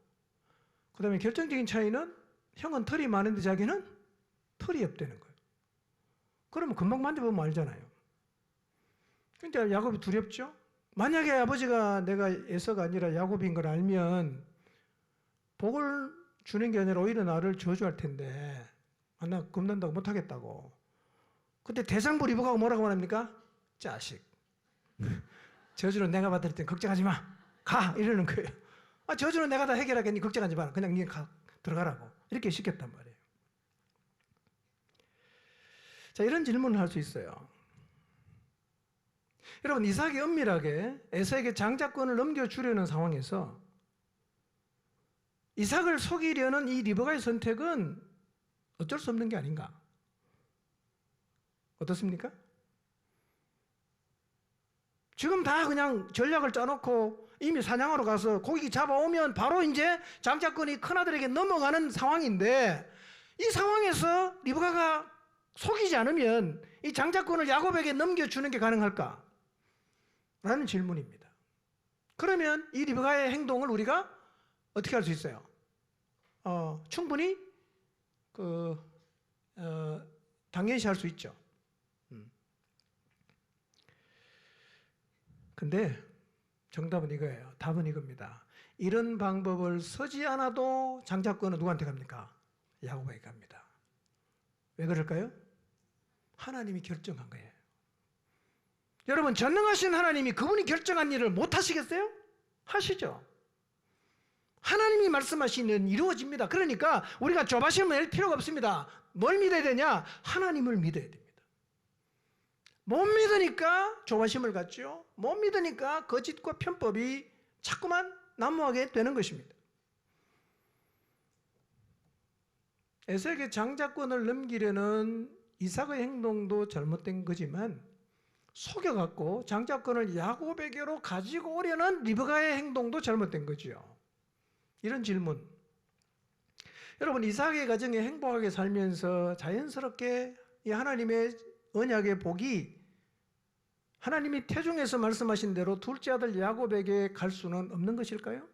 그 다음에 결정적인 차이는 형은 털이 많은데 자기는 털이 없다는 거예요. 그러면 금방 만져보면 알잖아요. 그러니까 야곱이 두렵죠. 만약에 아버지가 내가 에서가 아니라 야곱인 걸 알면 복을 주는 게 아니라 오히려 나를 저주할 텐데 나 겁난다고 못하겠다고. 그때 대장부 리브가가 뭐라고 말합니까? 자식, 저주는 내가 받을 땐 걱정하지 마. 가! 이러는 거예요. 저주는 내가 다 해결하겠니? 걱정하지 마라. 그냥 니 들어가라고. 이렇게 시켰단 말이에요. 자, 이런 질문을 할 수 있어요. 여러분, 이삭이 은밀하게 에서에게 장자권을 넘겨주려는 상황에서 이삭을 속이려는 이 리브가의 선택은 어쩔 수 없는 게 아닌가? 어떻습니까? 지금 다 그냥 전략을 짜놓고 이미 사냥하러 가서 고기 잡아오면 바로 이제 장자권이 큰아들에게 넘어가는 상황인데 이 상황에서 리브가가 속이지 않으면 이 장자권을 야곱에게 넘겨주는 게 가능할까? 라는 질문입니다. 그러면 이 리브가의 행동을 우리가 어떻게 할 수 있어요? 충분히 당연시 할 수 있죠. 근데 정답은 이거예요. 답은 이겁니다. 이런 방법을 쓰지 않아도 장자권은 누구한테 갑니까? 야곱에게 갑니다. 왜 그럴까요? 하나님이 결정한 거예요. 여러분, 전능하신 하나님이 그분이 결정한 일을 못 하시겠어요? 하시죠. 하나님이 말씀하신 일은 이루어집니다. 그러니까 우리가 조바심을 낼 필요가 없습니다. 뭘 믿어야 되냐? 하나님을 믿어야 됩니다. 못 믿으니까 조바심을 갖죠. 못 믿으니까 거짓과 편법이 자꾸만 난무하게 되는 것입니다. 에서에게 장자권을 넘기려는 이삭의 행동도 잘못된 거지만 속여갖고 장자권을 야곱에게로 가지고 오려는 리브가의 행동도 잘못된 거죠. 이런 질문. 여러분, 이삭의 가정에 행복하게 살면서 자연스럽게 이 하나님의 언약의 복이 하나님이 태중에서 말씀하신 대로 둘째 아들 야곱에게 갈 수는 없는 것일까요?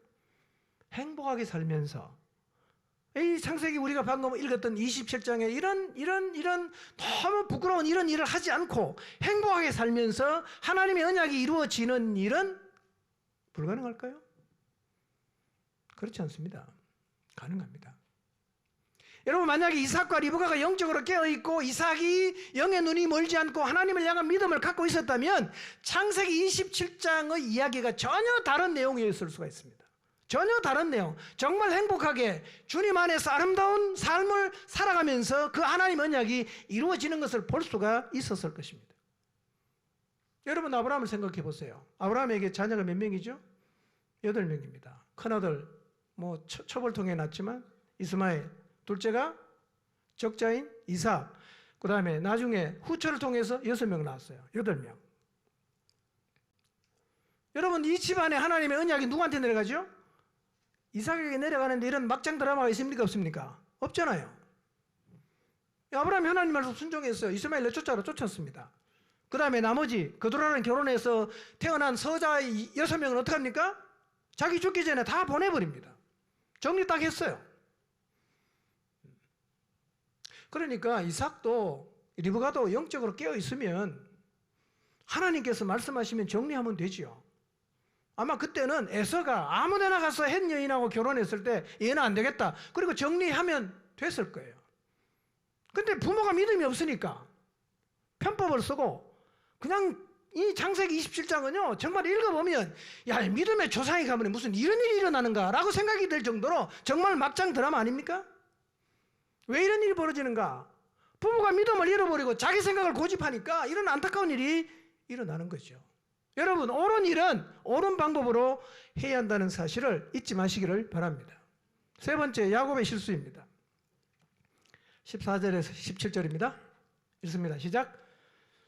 행복하게 살면서 이 창세기 우리가 방금 읽었던 27장에 이런 너무 부끄러운 이런 일을 하지 않고 행복하게 살면서 하나님의 언약이 이루어지는 일은 불가능할까요? 그렇지 않습니다. 가능합니다. 여러분, 만약에 이삭과 리브가가 영적으로 깨어있고 이삭이 영의 눈이 멀지 않고 하나님을 향한 믿음을 갖고 있었다면 창세기 27장의 이야기가 전혀 다른 내용이었을 수가 있습니다. 전혀 다른 내용. 정말 행복하게 주님 안에서 아름다운 삶을 살아가면서 그 하나님 언약이 이루어지는 것을 볼 수가 있었을 것입니다. 여러분, 아브라함을 생각해 보세요. 아브라함에게 자녀가 몇 명이죠? 8명입니다. 큰아들 첩을 통해 낳았지만 이스마엘, 둘째가 적자인 이삭, 그 다음에 나중에 후처를 통해서 6명 낳았어요. 8명. 여러분, 이 집안에 하나님의 언약이 누구한테 내려가죠? 이삭에게 내려가는데 이런 막장 드라마가 있습니까? 없습니까? 없잖아요. 아브라함이 하나님 말씀 순종했어요. 이스마엘 내쫓아로 쫓았습니다. 그 다음에 나머지 그들하고는 결혼해서 태어난 서자 6명은 어떻게 합니까? 자기 죽기 전에 다 보내버립니다. 정리 딱 했어요. 그러니까 이삭도 리브가도 영적으로 깨어 있으면 하나님께서 말씀하시면 정리하면 되지요. 아마 그때는 에서가 아무데나 가서 햇 여인하고 결혼했을 때 얘는 안 되겠다. 그리고 정리하면 됐을 거예요. 근데 부모가 믿음이 없으니까 편법을 쓰고 그냥 이 창세기 27장은요 정말 읽어보면 야, 믿음의 조상이 가면 무슨 이런 일이 일어나는가 라고 생각이 들 정도로 정말 막장 드라마 아닙니까? 왜 이런 일이 벌어지는가? 부부가 믿음을 잃어버리고 자기 생각을 고집하니까 이런 안타까운 일이 일어나는 거죠. 여러분, 옳은 일은 옳은 방법으로 해야 한다는 사실을 잊지 마시기를 바랍니다. 세 번째, 야곱의 실수입니다. 14절에서 17절입니다. 읽습니다. 시작.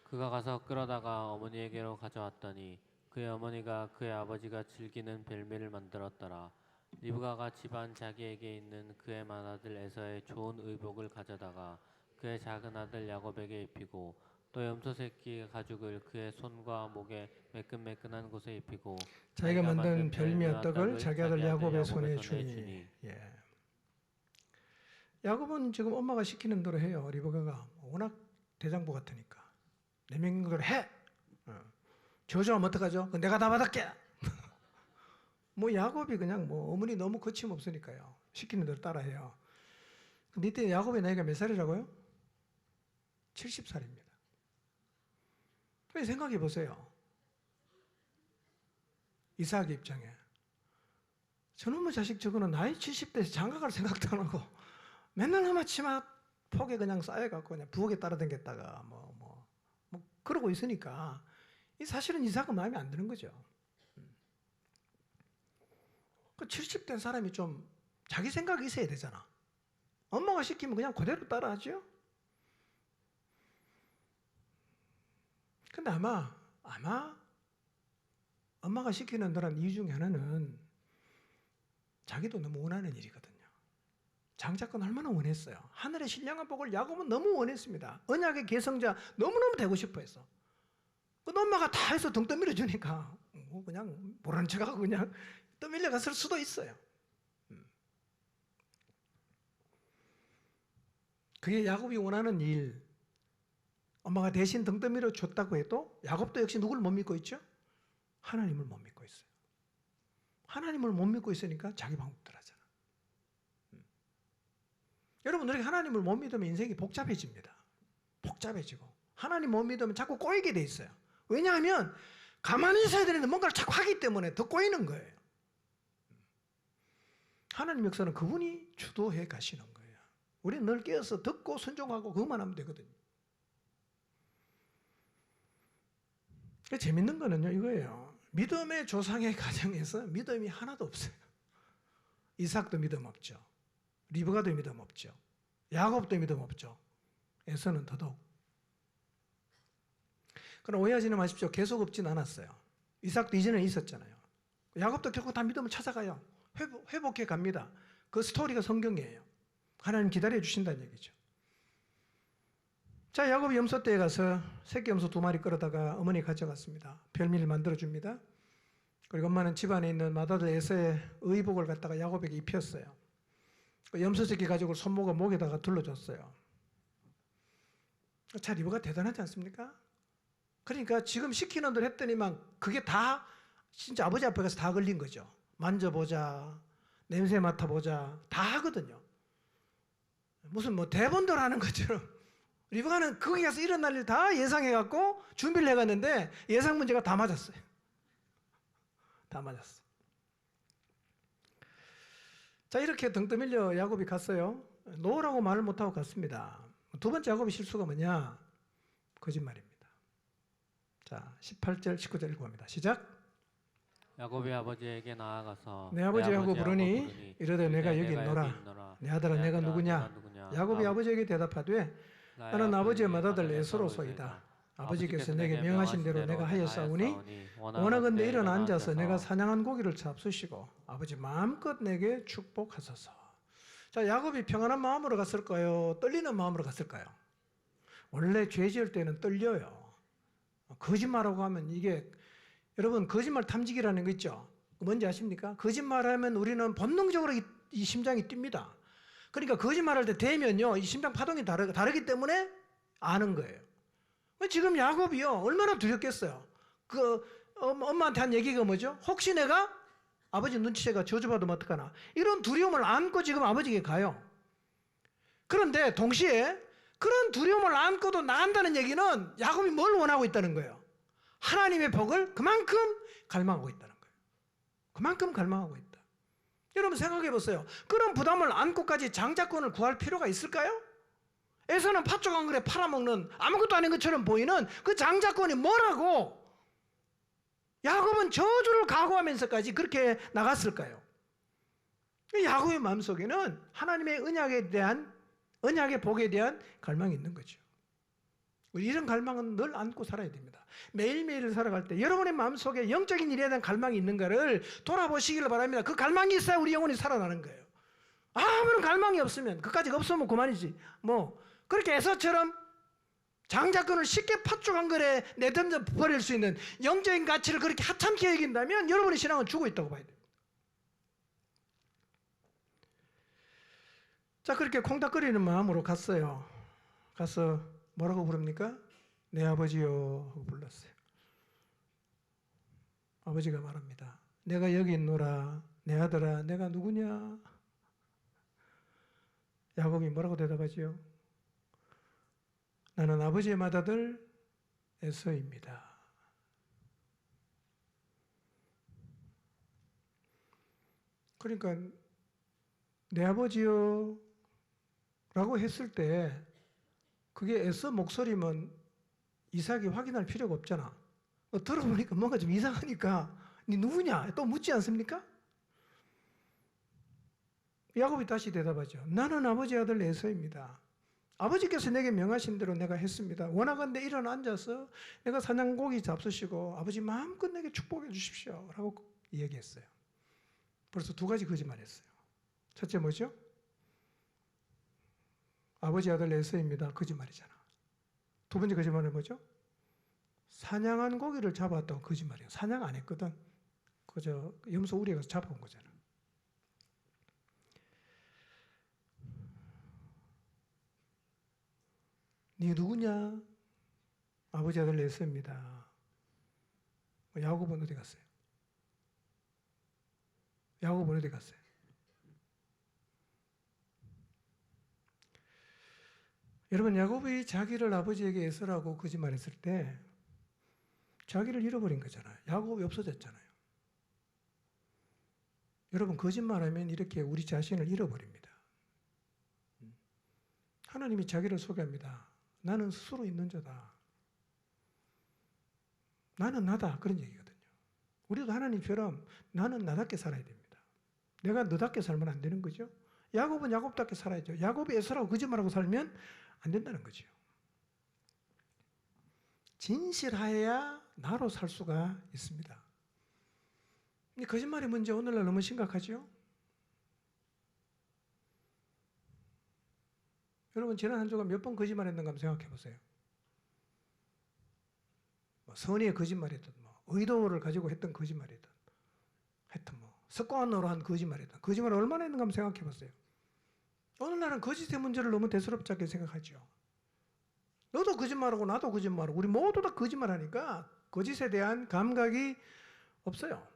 그가 가서 끌어다가 어머니에게로 가져왔더니 그의 어머니가 그의 아버지가 즐기는 별미를 만들었더라. 리브가가 집안 자기에게 있는 그의 맏아들 에서의 좋은 의복을 가져다가 그의 작은 아들 야곱에게 입히고 또 염소 새끼 가죽을 그의 손과 목에 매끈매끈한 곳에 입히고 자기가 만든 별미의 떡을 자기 아들 야곱의 손에 주니. 예. 야곱은 지금 엄마가 시키는 대로 해요. 리브가가 워낙 대장부 같으니까 내명인 걸 해. 저주하면 어떡하죠? 내가 다 받을게. 야곱이 그냥 어머니 너무 거침없으니까요. 시키는 대로 따라해요. 근데 이때 야곱의 나이가 몇 살이라고요? 70살입니다. 생각해 보세요. 이삭의 입장에 저놈의 자식 저거는 나이 70대에서 장가갈 생각도 안 하고 맨날 하마치마 폭에 그냥 쌓여갖고 그냥 부엌에 따라다녔다가 그러고 있으니까 이 사실은 이삭은 마음에 안 드는 거죠. 그 70대 사람이 좀 자기 생각이 있어야 되잖아. 엄마가 시키면 그냥 그대로 따라하죠. 근데 아마 엄마가 시키는 그런 이유 중에 하나는 자기도 너무 원하는 일이거든요. 장자권 얼마나 원했어요. 하늘의 신령한 복을 야곱은 너무 원했습니다. 언약의 계성자 너무너무 되고 싶어 했어. 그 엄마가 다 해서 등 떠밀어 주니까 뭐 그냥 모른 척하고 그냥 떠밀려 갔을 수도 있어요. 그게 야곱이 원하는 일. 엄마가 대신 등 떠밀어 줬다고 해도 야곱도 역시 누구를 못 믿고 있죠? 하나님을 못 믿고 있어요. 하나님을 못 믿고 있으니까 자기 방법대로 하잖아. 여러분, 우리가 하나님을 못 믿으면 인생이 복잡해집니다. 복잡해지고 하나님 못 믿으면 자꾸 꼬이게 돼 있어요. 왜냐하면 가만히 있어야 되는데 뭔가를 자꾸 하기 때문에 더 꼬이는 거예요. 하나님 역사는 그분이 주도해 가시는 거예요. 우리는 늘 깨어서 듣고 순종하고 그것만 하면 되거든요. 재밌는 거는요 이거예요. 믿음의 조상의 가정에서 믿음이 하나도 없어요. 이삭도 믿음 없죠. 리브가도 믿음 없죠. 야곱도 믿음 없죠. 에서는 더더욱. 그럼 오해하지는 마십시오. 계속 없진 않았어요. 이삭도 이전에 있었잖아요. 야곱도 결국 다 믿음을 찾아가요. 회복해 갑니다. 그 스토리가 성경이에요. 하나님 기다려 주신다는 얘기죠. 자, 야곱이 염소떼에 가서 새끼 염소 2마리 끌어다가 어머니 가져갔습니다. 별미를 만들어줍니다. 그리고 엄마는 집안에 있는 맏아들 에서의 의복을 갖다가 야곱에게 입혔어요. 그 염소 새끼 가죽을 손목과 목에다가 둘러줬어요. 자, 리브가 대단하지 않습니까? 그러니까 지금 시키는 대로 했더니만 그게 다 진짜 아버지 앞에 가서 다 걸린 거죠. 만져보자, 냄새 맡아보자, 다 하거든요. 무슨 뭐 대본대로 하는 것처럼. 리브가는 거기 가서 일어날 일 다 예상해갖고 준비를 해갔는데 예상 문제가 다 맞았어요. 다 맞았어. 자, 이렇게 등 떠밀려 야곱이 갔어요. 놓으라고 말을 못하고 갔습니다. 두 번째 야곱의 실수가 뭐냐? 거짓말입니다. 자, 18절, 19절 읽어봅니다. 시작. 야곱이 아버지에게 나아가서 내 아버지하고 부르니 이르되 내가 여기 있노라. 내 아들아 내가 누구냐? 야곱이 아버지에게 대답하되 나는 아버지의 맏아들 에서로소이다. 아버지께서 내게 명하신 대로 내가 하였사오니 원하건대 일어나 앉아서 내가 사냥한 고기를 잡수시고 아버지 마음껏 내게 축복하소서. 자, 야곱이 평안한 마음으로 갔을까요? 떨리는 마음으로 갔을까요? 원래 죄 지을 때는 떨려요. 거짓말하고 하면 이게, 여러분 거짓말 탐지기라는 거 있죠? 뭔지 아십니까? 거짓말하면 우리는 본능적으로 이 심장이 뜁니다. 그러니까 거짓말할 때 되면요 이 심장 파동이 다르기 때문에 아는 거예요. 지금 야곱이요 얼마나 두렵겠어요. 그 엄마한테 한 얘기가 뭐죠? 혹시 내가 아버지 눈치채가 저주받으면 어떡하나, 이런 두려움을 안고 지금 아버지에게 가요. 그런데 동시에 그런 두려움을 안고도 나간다는 얘기는 야곱이 뭘 원하고 있다는 거예요? 하나님의 복을 그만큼 갈망하고 있다는 거예요. 그만큼 갈망하고 있다. 여러분 생각해 보세요. 그런 부담을 안고까지 장자권을 구할 필요가 있을까요? 에서는 팥죽 한 그릇 팔아먹는 아무것도 아닌 것처럼 보이는 그 장자권이 뭐라고 야곱은 저주를 각오하면서까지 그렇게 나갔을까요? 야곱의 마음속에는 하나님의 언약의 복에 대한 갈망이 있는 거죠. 우리 이런 갈망은 늘 안고 살아야 됩니다. 매일매일 살아갈 때 여러분의 마음속에 영적인 일에 대한 갈망이 있는가를 돌아보시기를 바랍니다. 그 갈망이 있어야 우리 영혼이 살아나는 거예요. 아무런 갈망이 없으면, 그까지 없으면 그만이지. 그렇게 에서처럼 장자권을 쉽게 팥죽 한 그릇에 내던져 버릴 수 있는 영적인 가치를 그렇게 하찮게 여긴다면 여러분의 신앙은 죽어 있다고 봐야 돼요. 자, 그렇게 콩닥거리는 마음으로 갔어요. 가서 뭐라고 부릅니까? 내 아버지요 하고 불렀어요. 아버지가 말합니다. 내가 여기 있노라. 내 아들아 내가 누구냐? 야곱이 뭐라고 대답하지요? 나는 아버지의 맏아들 에서입니다. 그러니까 내 아버지요 라고 했을 때 그게 에서 목소리면 이삭이 확인할 필요가 없잖아. 들어보니까 뭔가 좀 이상하니까 네 누구냐? 또 묻지 않습니까? 야곱이 다시 대답하죠. 나는 아버지 아들 에서입니다. 아버지께서 내게 명하신 대로 내가 했습니다. 원하건대 일어나 앉아서 내가 사냥고기 잡수시고 아버지 마음껏 내게 축복해 주십시오 라고 이야기했어요. 벌써 2가지 거짓말했어요. 첫째 뭐죠? 아버지 아들 에서입니다. 거짓말이잖아. 두 번째 거짓말은 뭐죠? 사냥한 고기를 잡았다고 거짓말이에요. 사냥 안 했거든. 그저 염소 우리에 가서 잡아온 거잖아. 네 누구냐? 아버지 아들 에서입니다. 야곱은 어디 갔어요? 야곱은 어디 갔어요? 여러분, 야곱이 자기를 아버지에게 에서라고 거짓말했을 때 자기를 잃어버린 거잖아요. 야곱이 없어졌잖아요. 여러분, 거짓말하면 이렇게 우리 자신을 잃어버립니다. 하나님이 자기를 소개합니다. 나는 스스로 있는 자다. 나는 나다. 그런 얘기거든요. 우리도 하나님처럼 나는 나답게 살아야 됩니다. 내가 너답게 살면 안 되는 거죠. 야곱은 야곱답게 살아야죠. 야곱이 에서라고 거짓말하고 살면 안 된다는 거죠. 진실하여야 나로 살 수가 있습니다. 이 거짓말의 문제 오늘날 너무 심각하죠? 여러분, 지난 한 주간 몇 번 거짓말했는가 한번 생각해 보세요. 선의의 거짓말이든 의도를 가지고 했던 거짓말이든 하여튼 습관으로 한 거짓말이든 거짓말을 얼마나 했는가 한번 생각해 보세요. 오늘날은 거짓의 문제를 너무 대수롭지 않게 생각하죠. 너도 거짓말하고 나도 거짓말하고 우리 모두 다 거짓말하니까 거짓에 대한 감각이 없어요.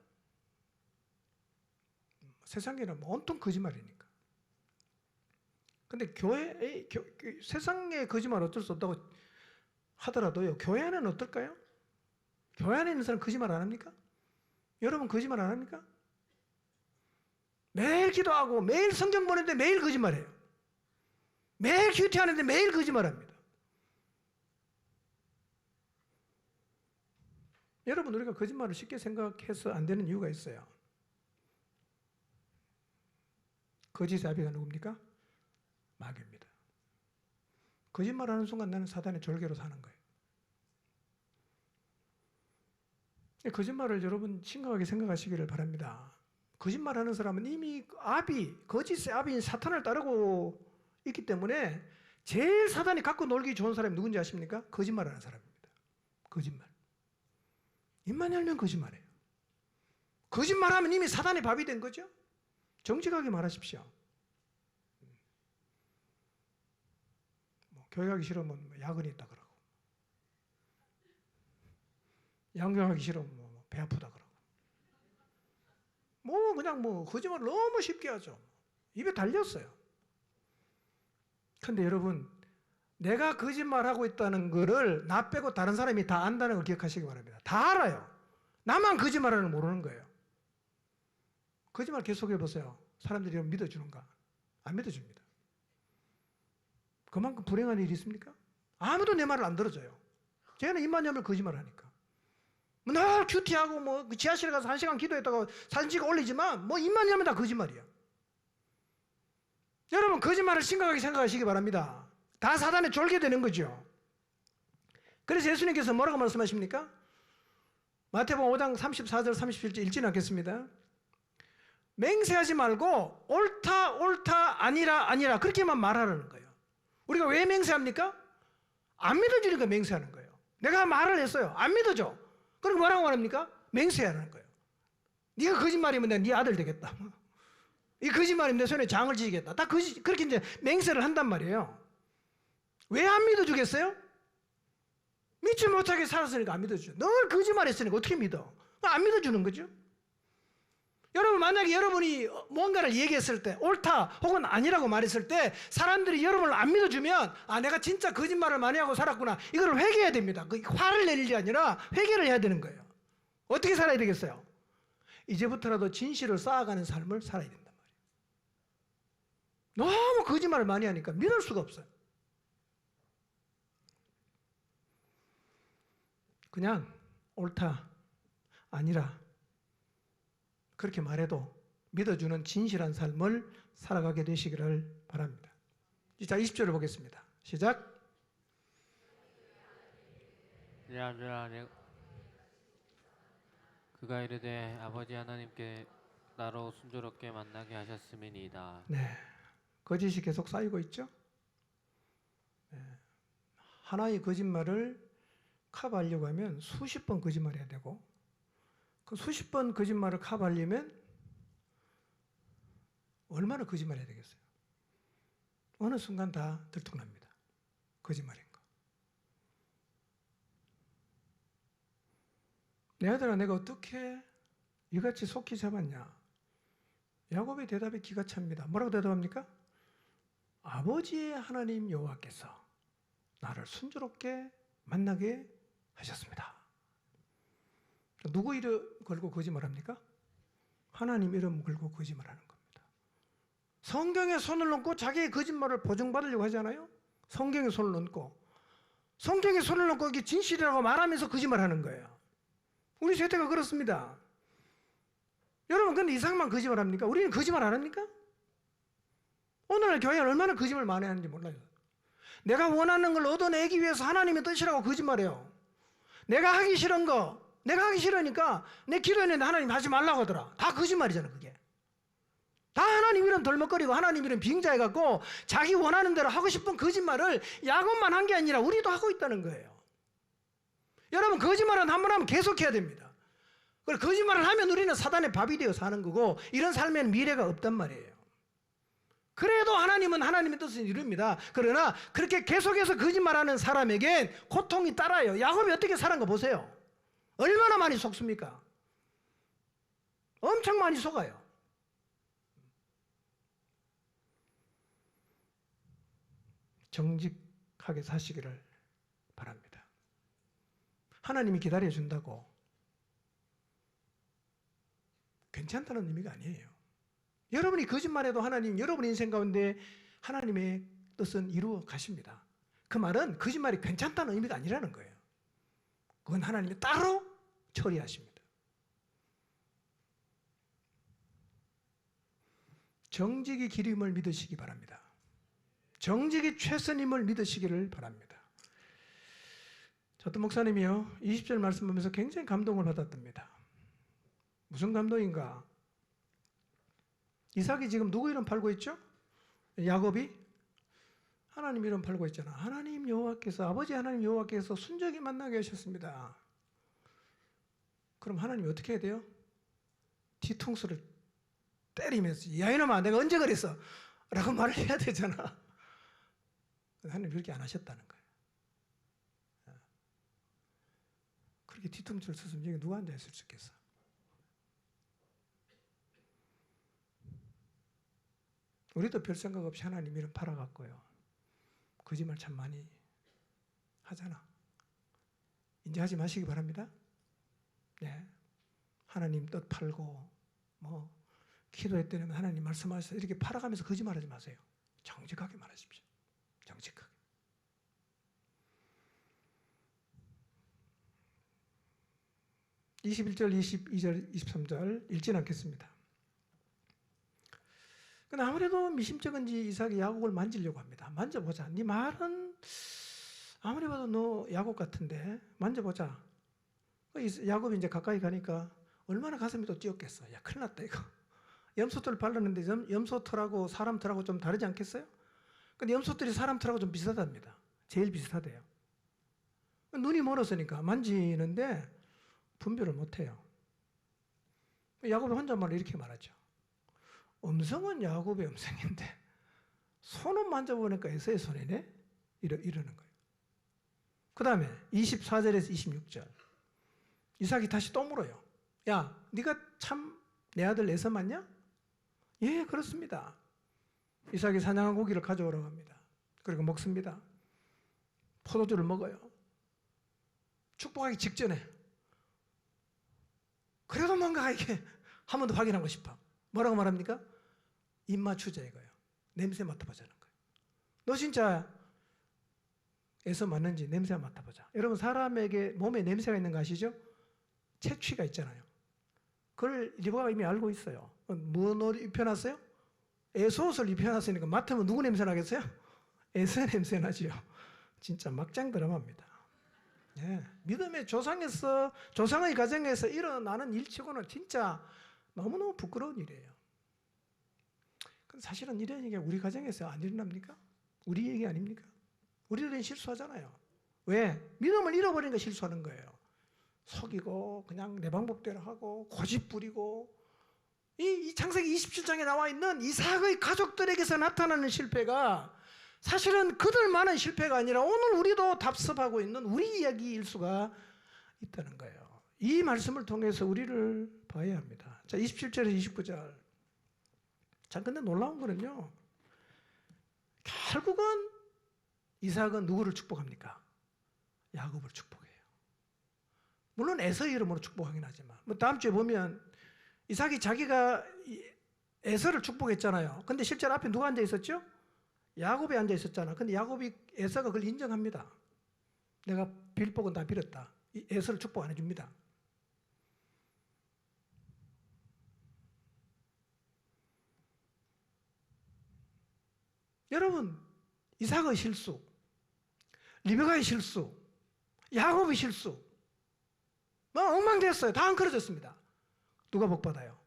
세상에는 온통 거짓말이니까. 근데 세상의 거짓말 어쩔 수 없다고 하더라도요, 교회 안에는 어떨까요? 교회 안에 있는 사람 거짓말 안 합니까? 여러분 거짓말 안 합니까? 매일 기도하고 매일 성경 보는데 매일 거짓말해요. 매일 큐티하는데 매일 거짓말합니다. 여러분, 우리가 거짓말을 쉽게 생각해서 안 되는 이유가 있어요. 거짓의 아비가 누굽니까? 마귀입니다. 거짓말하는 순간 나는 사단의 졸개로 사는 거예요. 거짓말을 여러분 심각하게 생각하시기를 바랍니다. 거짓말하는 사람은 이미 거짓의 아비인 사탄을 따르고 있기 때문에 제일 사단이 갖고 놀기 좋은 사람이 누군지 아십니까? 거짓말하는 사람입니다. 거짓말. 입만 열면 거짓말해요. 거짓말하면 이미 사단의 밥이 된 거죠. 정직하게 말하십시오. 교회 가기 싫으면 야근이 있다 그러고, 양교하기 싫으면 배 아프다 그러고, 그냥 거짓말 너무 쉽게 하죠. 입에 달렸어요. 근데 여러분, 내가 거짓말하고 있다는 거를 나 빼고 다른 사람이 다 안다는 걸 기억하시기 바랍니다. 다 알아요. 나만 거짓말하는 걸 모르는 거예요. 거짓말 계속 해보세요. 사람들이 믿어주는가? 안 믿어줍니다. 그만큼 불행한 일이 있습니까? 아무도 내 말을 안 들어줘요. 쟤는 입만 열면 거짓말하니까. 늘 큐티하고 지하실에 가서 1시간 기도했다고 사진 찍어 올리지만 입만 열면 다 거짓말이야. 여러분, 거짓말을 심각하게 생각하시기 바랍니다. 다 사단에 졸게 되는 거죠. 그래서 예수님께서 뭐라고 말씀하십니까? 마태복음 5장 34절 37절 읽지는 않겠습니다. 맹세하지 말고 옳다 아니라 그렇게만 말하라는 거예요. 우리가 왜 맹세합니까? 안 믿어주니까 맹세하는 거예요. 내가 말을 했어요. 안 믿어줘. 그럼 뭐라고 말합니까? 맹세하는 거예요. 네가 거짓말이면 내가 네 아들 되겠다. 이 거짓말이면 내 손에 장을 지겠다. 다 그렇게 이제 맹세를 한단 말이에요. 왜 안 믿어주겠어요? 믿지 못하게 살았으니까 안 믿어주죠. 늘 거짓말했으니까 어떻게 믿어? 안 믿어주는 거죠. 여러분, 만약에 여러분이 뭔가를 얘기했을 때 옳다 혹은 아니라고 말했을 때 사람들이 여러분을 안 믿어주면 내가 진짜 거짓말을 많이 하고 살았구나, 이걸 회개해야 됩니다. 화를 낼 일이 아니라 회개를 해야 되는 거예요. 어떻게 살아야 되겠어요? 이제부터라도 진실을 쌓아가는 삶을 살아야 된단 말이에요. 너무 거짓말을 많이 하니까 믿을 수가 없어요. 그냥 옳다 아니라 그렇게 말해도 믿어주는 진실한 삶을 살아가게 되시기를 바랍니다. 자, 20절을 보겠습니다. 시작. 그가 이르되 아버지 하나님께 나로 순조롭게 만나게 하셨음이니이다. 네, 거짓이 계속 쌓이고 있죠. 하나의 거짓말을 커버하려고 하면 수십 번 거짓말해야 되고, 그 수십 번 거짓말을 커버하려면 얼마나 거짓말해야 되겠어요? 어느 순간 다 들통납니다. 거짓말인 거. 내 아들아, 내가 어떻게 이같이 속히 잡았냐? 야곱의 대답이 기가 찹니다. 뭐라고 대답합니까? 아버지의 하나님 여호와께서 나를 순조롭게 만나게 하셨습니다. 누구 이름 걸고 거짓말합니까? 하나님 이름 걸고 거짓말하는 겁니다. 성경에 손을 얹고 자기의 거짓말을 보증받으려고 하잖아요. 성경에 손을 얹고, 성경에 손을 얹고 이게 진실이라고 말하면서 거짓말하는 거예요. 우리 세대가 그렇습니다. 여러분, 근데 이상만 거짓말합니까? 우리는 거짓말 안 합니까? 오늘날 교회는 얼마나 거짓말 많이 하는지 몰라요. 내가 원하는 걸 얻어내기 위해서 하나님의 뜻이라고 거짓말해요. 내가 하기 싫은 거, 내가 하기 싫으니까 내 기도했는데 하나님 하지 말라고 하더라. 다 거짓말이잖아, 그게. 다 하나님 이름 덜먹거리고 하나님 이름 빙자해갖고 자기 원하는 대로 하고 싶은 거짓말을 야곱만 한 게 아니라 우리도 하고 있다는 거예요. 여러분, 거짓말은 한 번 하면 계속해야 됩니다. 그리고 거짓말을 하면 우리는 사단의 밥이 되어 사는 거고, 이런 삶에는 미래가 없단 말이에요. 그래도 하나님은 하나님의 뜻을 이룹니다. 그러나 그렇게 계속해서 거짓말하는 사람에겐 고통이 따라요. 야곱이 어떻게 살은 거 보세요. 얼마나 많이 속습니까? 엄청 많이 속아요. 정직하게 사시기를 바랍니다. 하나님이 기다려준다고 괜찮다는 의미가 아니에요. 여러분이 거짓말해도 하나님 여러분 인생 가운데 하나님의 뜻은 이루어 가십니다. 그 말은 거짓말이 괜찮다는 의미가 아니라는 거예요. 그건 하나님이 따로 처리하십니다. 정직이 길임을 믿으시기 바랍니다. 정직이 최선임을 믿으시기를 바랍니다. 어떤 목사님이요, 20절 말씀 보면서 굉장히 감동을 받았답니다. 무슨 감동인가? 이삭이 지금 누구 이름 팔고 있죠? 야곱이 하나님 이름 팔고 있잖아. 하나님 여호와께서, 아버지 하나님 여호와께서 순적이 만나게 하셨습니다. 그럼 하나님이 어떻게 해야 돼요? 뒤통수를 때리면서, 야 이놈아 내가 언제 그랬어? 라고 말을 해야 되잖아. 하나님 그렇게 안 하셨다는 거예요. 그렇게 뒤통수를 썼으면 여기 누가 앉아있을 수 있겠어? 우리도 별 생각 없이 하나님 이름 팔아갔고요. 거짓말 참 많이 하잖아. 이제 하지 마시기 바랍니다. 네. 하나님 뜻 팔고 뭐 기도했더니 하나님 말씀하셔서 이렇게 팔아가면서 거짓말하지 마세요. 정직하게 말하십시오. 정직하게. (21절) (22절) (23절) 읽지는 않겠습니다. 근데 아무래도 미심쩍은지 이삭이 야곱을 만지려고 합니다. 만져보자. 네 말은 아무리 봐도 너 야곱 같은데 만져보자. 야곱이 이제 가까이 가니까 얼마나 가슴이 또 뛰었겠어. 야 큰일 났다 이거. 염소털 발랐는데 염소털하고 사람 털하고 좀 다르지 않겠어요? 근데 염소털이 사람 털하고 좀 비슷하답니다. 제일 비슷하대요. 눈이 멀었으니까 만지는데 분별을 못해요. 야곱이 혼잣말로 이렇게 말하죠. 음성은 야곱의 음성인데 손은 만져보니까 에서의 손이네? 이러는 거예요. 그 다음에 24절에서 26절 이삭이 다시 또 물어요. 야 네가 참 내 아들 에서 맞냐? 예 그렇습니다. 이삭이 사냥한 고기를 가져오라고 합니다. 그리고 먹습니다. 포도주를 먹어요. 축복하기 직전에 그래도 뭔가 이게 한 번 더 확인하고 싶어. 뭐라고 말합니까? 입 맞추자 이거예요. 냄새 맡아보자는 거예요. 너 진짜 에서 맞는지 냄새 맡아보자. 여러분 사람에게 몸에 냄새가 있는 거 아시죠? 채취가 있잖아요. 그걸 리브가 이미 알고 있어요. 뭐 입혀놨어요? 에소옷을 입혀놨으니까 맡으면 누구 냄새 나겠어요? 에서 냄새 나지요. 진짜 막장 드라마입니다. 예, 믿음의 조상의 가정에서 일어나는 일치고는 진짜 너무너무 부끄러운 일이에요. 근데 사실은 이런 얘기가 우리 가정에서 안 일어납니까? 우리 얘기 아닙니까? 우리들은 실수하잖아요. 왜? 믿음을 잃어버리니까 실수하는 거예요. 속이고 그냥 내 방법대로 하고 고집 부리고 이 창세기 27장에 나와 있는 이삭의 가족들에게서 나타나는 실패가 사실은 그들만의 실패가 아니라 오늘 우리도 답습하고 있는 우리 이야기일 수가 있다는 거예요. 이 말씀을 통해서 우리를 봐야 합니다. 자, 27절에서 29절. 자, 근데 놀라운 거는요. 결국은 이삭은 누구를 축복합니까? 야곱을 축복해요. 물론 에서의 이름으로 축복하긴 하지만 뭐 다음 주에 보면 이삭이 자기가 에서를 축복했잖아요. 근데 실제로 앞에 누가 앉아 있었죠? 야곱이 앉아 있었잖아. 근데 야곱이 에서가 그걸 인정합니다. 내가 빌 복은 다 빌었다. 에서를 축복 안 해줍니다. 여러분, 이삭의 실수, 리베카의 실수, 야곱의 실수, 뭐 엉망됐어요. 다 엉클어졌습니다. 누가 복 받아요?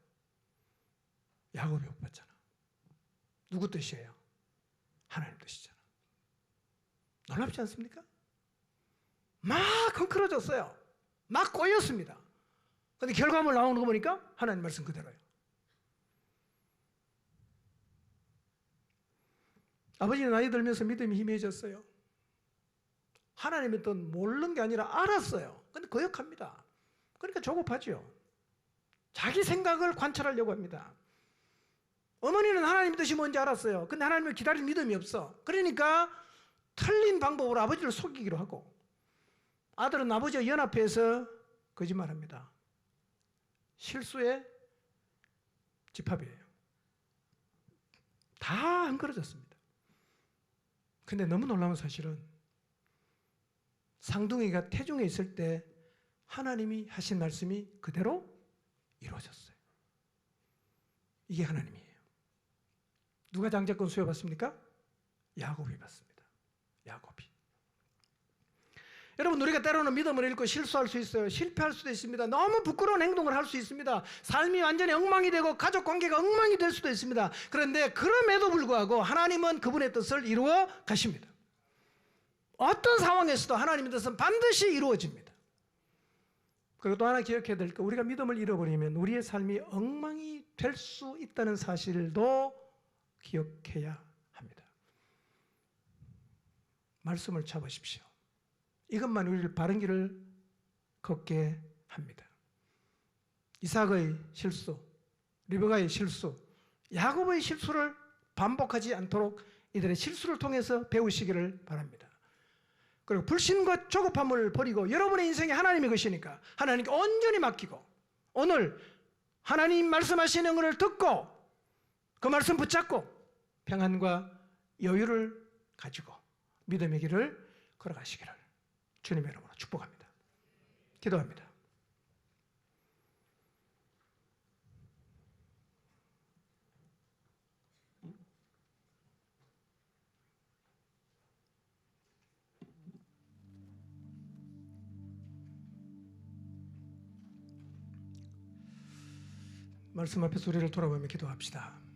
야곱이 복 받잖아. 누구 뜻이에요? 하나님 뜻이잖아. 놀랍지 않습니까? 막 엉클어졌어요. 막 꼬였습니다. 근데 결과물 나오는 거 보니까 하나님 말씀 그대로예요. 아버지는 나이 들면서 믿음이 희미해졌어요. 하나님의 뜻 모르는 게 아니라 알았어요. 근데 거역합니다. 그러니까 조급하죠. 자기 생각을 관철하려고 합니다. 어머니는 하나님의 뜻이 뭔지 알았어요. 근데 하나님을 기다릴 믿음이 없어. 그러니까 틀린 방법으로 아버지를 속이기로 하고, 아들은 아버지와 연합해서 거짓말합니다. 실수의 집합이에요. 다 헝클어졌습니다. 근데 너무 놀라운 사실은 상둥이가 태중에 있을 때 하나님이 하신 말씀이 그대로 이루어졌어요. 이게 하나님이에요. 누가 장자권 수여받습니까? 야곱이 받습니다. 야곱이. 여러분, 우리가 때로는 믿음을 잃고 실수할 수 있어요. 실패할 수도 있습니다. 너무 부끄러운 행동을 할 수 있습니다. 삶이 완전히 엉망이 되고 가족 관계가 엉망이 될 수도 있습니다. 그런데 그럼에도 불구하고 하나님은 그분의 뜻을 이루어 가십니다. 어떤 상황에서도 하나님의 뜻은 반드시 이루어집니다. 그리고 또 하나 기억해야 될 거, 우리가 믿음을 잃어버리면 우리의 삶이 엉망이 될 수 있다는 사실도 기억해야 합니다. 말씀을 잡으십시오. 이것만 우리를 바른 길을 걷게 합니다. 이삭의 실수, 리베카의 실수, 야곱의 실수를 반복하지 않도록 이들의 실수를 통해서 배우시기를 바랍니다. 그리고 불신과 조급함을 버리고 여러분의 인생이 하나님의 것이니까 하나님께 온전히 맡기고 오늘 하나님 말씀하시는 것을 듣고 그 말씀 붙잡고 평안과 여유를 가지고 믿음의 길을 걸어가시기를 주님의 이름으로 축복합니다. 기도합니다. 말씀 앞에서 우리를 돌아보며 기도합시다.